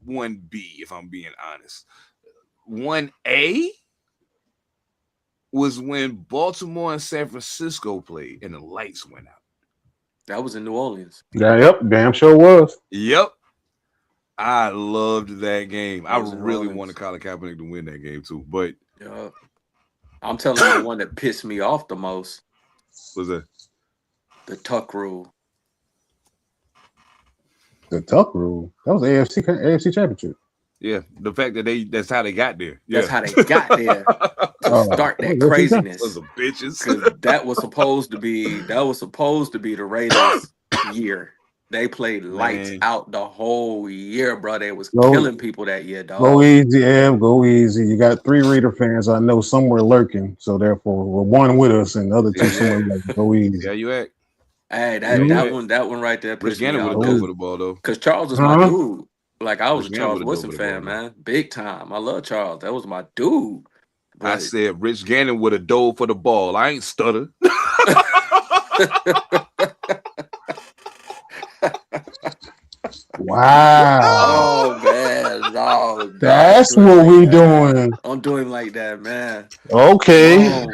[SPEAKER 2] 1B if I'm being honest. 1A was when Baltimore and San Francisco played and the lights went out.
[SPEAKER 5] That was in New Orleans.
[SPEAKER 3] Yeah, yep, damn sure was.
[SPEAKER 2] Yep. I loved that game.
[SPEAKER 5] That
[SPEAKER 2] I
[SPEAKER 5] was in New
[SPEAKER 2] really
[SPEAKER 5] Orleans.
[SPEAKER 2] wanted Colin Kaepernick to win that game too. But
[SPEAKER 5] Yeah. I'm telling you, the one that pissed me off the most,
[SPEAKER 2] was that
[SPEAKER 5] the tuck rule.
[SPEAKER 3] The Tuck rule. That was AFC Championship.
[SPEAKER 2] yeah, the fact that that's how they got there. Yeah.
[SPEAKER 5] That's how they got there to
[SPEAKER 3] Oh,
[SPEAKER 5] start that
[SPEAKER 3] that's what you got.
[SPEAKER 5] craziness.
[SPEAKER 2] Those are bitches.
[SPEAKER 5] Because that was supposed to be the Raiders' year. They played lights
[SPEAKER 2] Man.
[SPEAKER 5] out the whole year, bro. They was
[SPEAKER 3] Go-
[SPEAKER 5] killing people that year, dog.
[SPEAKER 3] Go easy, Em. Go easy. You got 3 Raider fans I know somewhere lurking. So therefore, we're one with us and the other 2
[SPEAKER 2] Yeah.
[SPEAKER 3] somewhere lurking. Go easy.
[SPEAKER 2] Yeah, you act.
[SPEAKER 5] Hey,
[SPEAKER 2] Yeah, you
[SPEAKER 5] that
[SPEAKER 2] act.
[SPEAKER 5] one right there
[SPEAKER 2] Rich
[SPEAKER 5] pissed me
[SPEAKER 2] Gannon would
[SPEAKER 5] off.
[SPEAKER 2] have dove for the ball though.
[SPEAKER 5] Because Charles was my
[SPEAKER 3] Huh?
[SPEAKER 5] dude. Like I was
[SPEAKER 2] Rich
[SPEAKER 5] a
[SPEAKER 2] Gannon
[SPEAKER 5] Charles
[SPEAKER 2] would've dove
[SPEAKER 5] Woodson
[SPEAKER 2] for the ball,
[SPEAKER 5] fan,
[SPEAKER 2] though.
[SPEAKER 5] man. Big time. I love Charles. That was my dude.
[SPEAKER 2] I
[SPEAKER 5] But
[SPEAKER 2] said Rich Gannon would have dove for the ball. I ain't stutter.
[SPEAKER 3] Wow.
[SPEAKER 5] oh man, no,
[SPEAKER 3] That's
[SPEAKER 5] don't do him
[SPEAKER 3] what
[SPEAKER 5] like
[SPEAKER 3] we
[SPEAKER 5] that, man.
[SPEAKER 3] doing.
[SPEAKER 5] Don't do him like that, man.
[SPEAKER 3] Okay.
[SPEAKER 5] Wrong.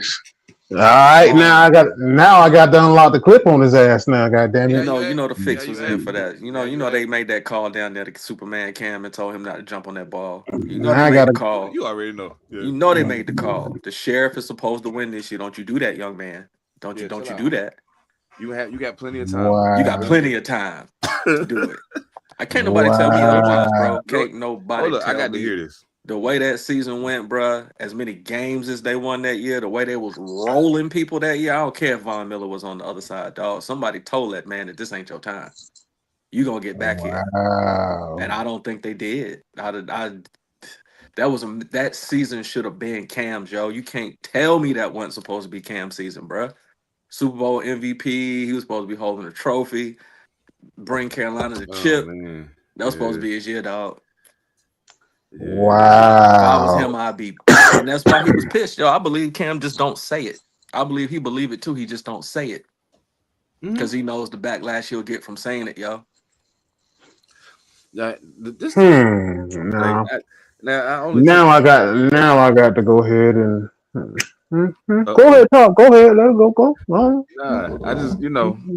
[SPEAKER 3] All right.
[SPEAKER 5] Wrong.
[SPEAKER 3] Now I got to unlock the clip on his ass now, goddamn
[SPEAKER 5] You
[SPEAKER 3] it.
[SPEAKER 5] know,
[SPEAKER 2] you
[SPEAKER 5] the
[SPEAKER 2] act.
[SPEAKER 5] fix
[SPEAKER 2] Yeah,
[SPEAKER 5] was
[SPEAKER 2] you
[SPEAKER 5] in
[SPEAKER 2] act.
[SPEAKER 5] for that. You
[SPEAKER 2] Yeah,
[SPEAKER 5] know
[SPEAKER 2] you
[SPEAKER 5] they
[SPEAKER 2] act.
[SPEAKER 5] made that call down there to Superman Cam and told him not to jump on that ball. You know
[SPEAKER 3] Now
[SPEAKER 5] they
[SPEAKER 3] I
[SPEAKER 5] made
[SPEAKER 3] gotta
[SPEAKER 5] the call.
[SPEAKER 2] You already know. Yeah.
[SPEAKER 5] You know they made the call. The sheriff is supposed to win this year. Don't you do that, young man. Don't
[SPEAKER 2] Yeah,
[SPEAKER 5] you
[SPEAKER 2] chill out,
[SPEAKER 5] do
[SPEAKER 2] homie.
[SPEAKER 5] that.
[SPEAKER 2] You got plenty of time.
[SPEAKER 5] You got
[SPEAKER 3] Wow.
[SPEAKER 5] plenty of time to do it. I can't nobody tell me
[SPEAKER 2] Hold
[SPEAKER 5] otherwise,
[SPEAKER 3] Wow.
[SPEAKER 5] bro. Can't nobody
[SPEAKER 2] up. I
[SPEAKER 5] tell
[SPEAKER 2] got to
[SPEAKER 5] me
[SPEAKER 2] hear this.
[SPEAKER 5] the way that season went, bruh, as many games as they won that year, the way they was rolling people that year, I don't care if Von Miller was on the other side, dog. Somebody told that man that this ain't your time. You gonna get back here, and
[SPEAKER 3] Wow.
[SPEAKER 5] I don't think they did. That season should have been Cam's, yo. You can't tell me that wasn't supposed to be Cam's season, bruh. Super Bowl MVP, he was supposed to be holding a trophy, bring Carolina the
[SPEAKER 2] Oh
[SPEAKER 5] chip.
[SPEAKER 2] man.
[SPEAKER 5] That was supposed to
[SPEAKER 2] Yeah.
[SPEAKER 5] be his year, dog.
[SPEAKER 2] Yeah.
[SPEAKER 5] If I was him,
[SPEAKER 3] Wow.
[SPEAKER 5] I'd be, and that's why he was pissed, yo. I believe Cam just don't say it. I believe he believe it too. He just don't say it because he knows the backlash he'll get from saying it, yo.
[SPEAKER 2] This
[SPEAKER 3] Now,
[SPEAKER 2] I only
[SPEAKER 3] now
[SPEAKER 2] took
[SPEAKER 3] I got to go ahead and
[SPEAKER 2] Uh-oh.
[SPEAKER 3] go ahead, talk. Go ahead, let it go.
[SPEAKER 2] Nah, I just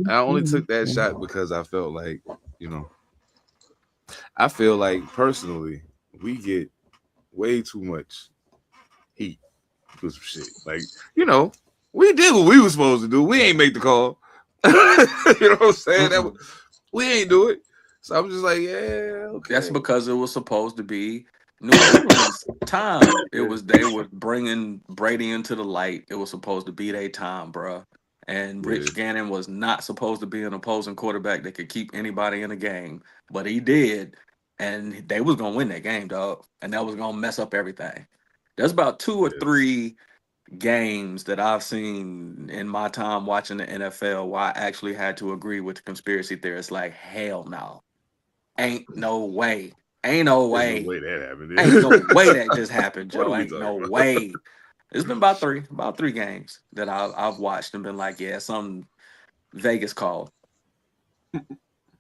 [SPEAKER 2] I only took that shot because I felt like I feel like personally we get way too much heat for some shit. Like we did what we were supposed to do. We ain't make the call. You know what I'm saying? We ain't do it. So I'm just like, yeah, okay.
[SPEAKER 5] That's because it was supposed to be New England's time. They were bringing Brady into the light. It was supposed to be their time, bruh. And Rich Gannon was not supposed to be an opposing quarterback that could keep anybody in a game, but he did, and they was gonna win that game, dog. And that was gonna mess up everything. There's about 2 or 3 games that I've seen in my time watching the NFL where I actually had to agree with the conspiracy theorists. Like, hell no. Ain't no way. Ain't no way.
[SPEAKER 2] There's no way that happened.
[SPEAKER 5] Ain't no way that just happened,
[SPEAKER 2] What
[SPEAKER 5] Joe.
[SPEAKER 2] are we
[SPEAKER 5] Ain't no
[SPEAKER 2] talking about?
[SPEAKER 5] way. It's been about three games that I've watched and been like, yeah, some Vegas call.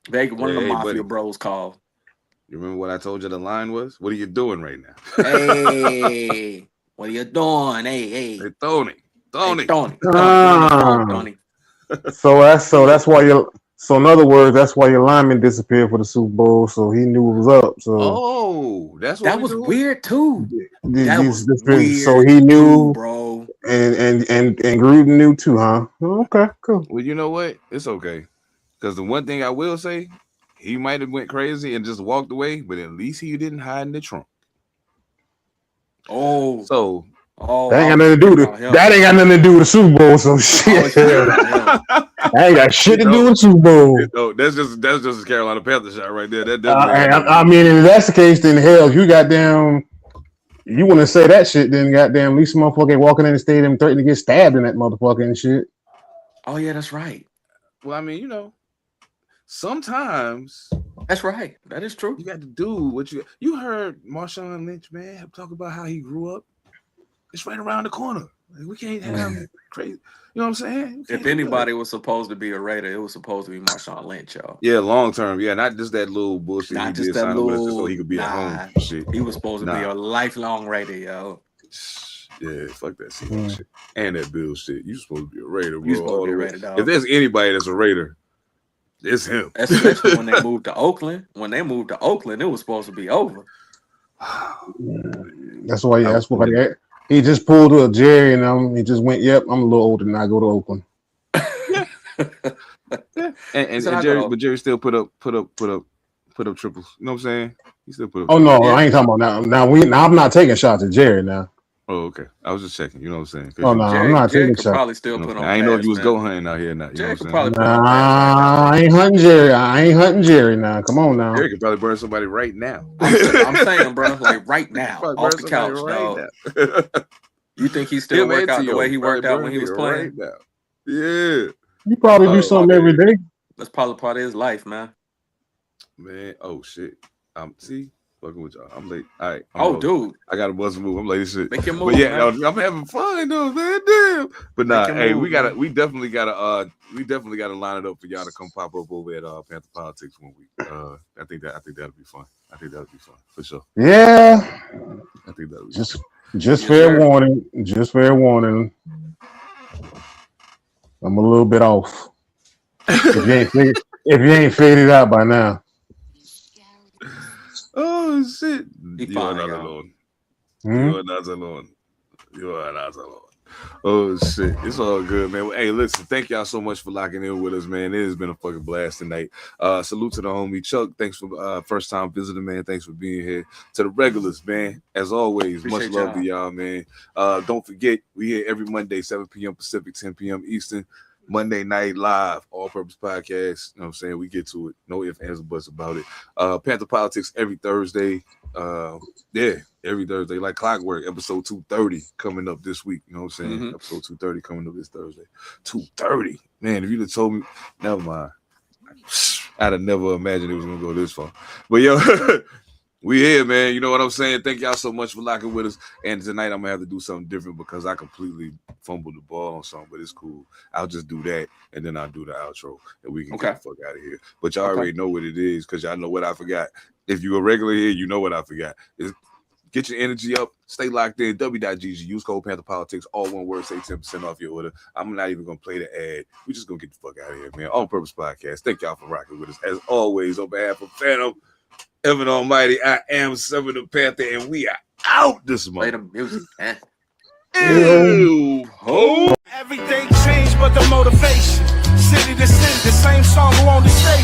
[SPEAKER 5] One of the
[SPEAKER 2] Hey,
[SPEAKER 5] Mafia
[SPEAKER 2] buddy.
[SPEAKER 5] Bros call.
[SPEAKER 2] You remember what I told you the line was? What are you doing right now?
[SPEAKER 5] Hey, what are you doing? Hey,
[SPEAKER 2] Hey, Tony.
[SPEAKER 5] Tony, Tony,
[SPEAKER 3] Ah.
[SPEAKER 5] Tony.
[SPEAKER 3] So that's why you. So in other words, that's why your lineman disappeared for the Super Bowl. So he knew it was up. So
[SPEAKER 2] That's what
[SPEAKER 5] That
[SPEAKER 2] we
[SPEAKER 5] was
[SPEAKER 2] doing?
[SPEAKER 5] weird too. That was
[SPEAKER 3] so
[SPEAKER 5] weird
[SPEAKER 3] he
[SPEAKER 5] too,
[SPEAKER 3] knew,
[SPEAKER 5] bro.
[SPEAKER 3] and Gruden knew too, huh? Okay, cool.
[SPEAKER 2] Well, you know what? It's okay. Because the one thing I will say, he might have went crazy and just walked away, but at least he didn't hide in the trunk. So
[SPEAKER 3] That ain't
[SPEAKER 5] I
[SPEAKER 3] got
[SPEAKER 5] was
[SPEAKER 3] nothing to
[SPEAKER 5] thinking
[SPEAKER 3] do
[SPEAKER 5] about
[SPEAKER 3] with
[SPEAKER 5] him.
[SPEAKER 3] that. Ain't got nothing to do with the Super Bowl. So
[SPEAKER 5] I
[SPEAKER 3] shit.
[SPEAKER 5] was thinking about him.
[SPEAKER 3] I ain't got shit to do with the Super Bowl.
[SPEAKER 2] that's just a Carolina Panther shot right there. That definitely.
[SPEAKER 3] I mean, if that's the case, then hell, you want to say that shit, then goddamn, at least motherfucker walking in the stadium threatening to get stabbed in that motherfucker and shit.
[SPEAKER 5] Oh yeah, that's right.
[SPEAKER 2] Well, I mean, sometimes
[SPEAKER 5] That's right. That is true.
[SPEAKER 2] you got to do what you heard Marshawn Lynch, man, talk about how he grew up. It's right around the corner. Like, we can't have crazy. You know what I'm saying?
[SPEAKER 5] If anybody was supposed to be a Raider, it was supposed to be Marshawn Lynch, y'all.
[SPEAKER 2] Yeah, long term. Yeah, not just that little bullshit.
[SPEAKER 5] Not
[SPEAKER 2] he
[SPEAKER 5] just
[SPEAKER 2] did
[SPEAKER 5] that
[SPEAKER 2] sign with us just so
[SPEAKER 5] little.
[SPEAKER 2] he could be at home. Shit.
[SPEAKER 5] He was supposed to be a lifelong Raider, yo.
[SPEAKER 2] Yeah, fuck that shit. And that Bill shit. You supposed to be a Raider, bro.
[SPEAKER 5] You supposed to be a Raider, dog.
[SPEAKER 2] If there's anybody that's a Raider, it's him.
[SPEAKER 5] Especially when they moved to Oakland. When they moved to Oakland, it was supposed to be over.
[SPEAKER 3] That's why. Yeah, that's why. He just pulled a Jerry and he just went, "Yep, I'm a little older than I go to Oakland."
[SPEAKER 2] and Jerry still put up triples. You know what I'm saying? He still put up.
[SPEAKER 3] Oh no, I ain't talking about now. Now I'm not taking shots at Jerry now.
[SPEAKER 2] Oh, okay. I was just checking. You know what I'm saying?
[SPEAKER 3] Oh no, I'm not taking shots.
[SPEAKER 5] Probably still put on.
[SPEAKER 2] I ain't know if you was go hunting out here now.
[SPEAKER 5] Jerry could
[SPEAKER 2] probably.
[SPEAKER 3] I ain't hunting Jerry. I ain't hunting Jerry now. Come on now.
[SPEAKER 2] Jerry could probably burn somebody right now.
[SPEAKER 5] I'm saying, bro, like right now, off the couch, dog. You think he still work out the way he worked out when he was playing?
[SPEAKER 2] Right now. Yeah.
[SPEAKER 3] You probably do something every day.
[SPEAKER 5] That's probably part of his life, man.
[SPEAKER 2] Man, oh shit. See, fucking with y'all. I'm late. All right.
[SPEAKER 5] Dude,
[SPEAKER 2] I got a buzz move. I'm late as shit.
[SPEAKER 5] Make your move.
[SPEAKER 2] But yeah,
[SPEAKER 5] man.
[SPEAKER 2] I'm having fun though, man. Damn. But nah, hey, we definitely gotta line it up for y'all to come pop up over at Panther Politics one week. I think that'll be fun. For sure.
[SPEAKER 3] Yeah.
[SPEAKER 2] I think that'll be
[SPEAKER 3] just fair warning. Just fair warning. I'm a little bit off. If you ain't figured it out by now.
[SPEAKER 2] Oh shit! You are not alone. Oh shit! It's all good, man. Hey, listen, thank y'all so much for locking in with us, man. It has been a fucking blast tonight. Salute to the homie Chuck. Thanks for first time visiting, man. Thanks for being here. To the regulars, man. As always, much love to y'all, man. Don't forget, we here every Monday, 7 p.m. Pacific, 10 p.m. Eastern. Monday night live, all purpose podcast. You know what I'm saying? We get to it. No ifs, ands, or buts about it. Panther Politics every Thursday. Every Thursday, like clockwork. Episode 230 coming up this week. You know what I'm saying? Episode 230 coming up this Thursday. 230. Man, if you'd have told me, never mind. I'd have never imagined it was gonna go this far. But yo, we here, man. You know what I'm saying? Thank y'all so much for locking with us. And tonight I'm gonna have to do something different because I completely fumbled the ball on something, but it's cool. I'll just do that and then I'll do the outro and we can get the fuck out of here. But y'all already know what it is because y'all know what I forgot. If you're a regular here, you know what I forgot. Get your energy up, stay locked in. W.GG, use code Panther Politics, all one word, say 10% off your order. I'm not even gonna play the ad. We're just gonna get the fuck out of here, man. All purpose podcast. Thank y'all for rocking with us. As always, on behalf of Phantom, Evan Almighty, I am Seven Da Panther, and we are out this month.
[SPEAKER 5] Play the music, man.
[SPEAKER 1] Everything changed but the motivation. City to city, the same song on the stage.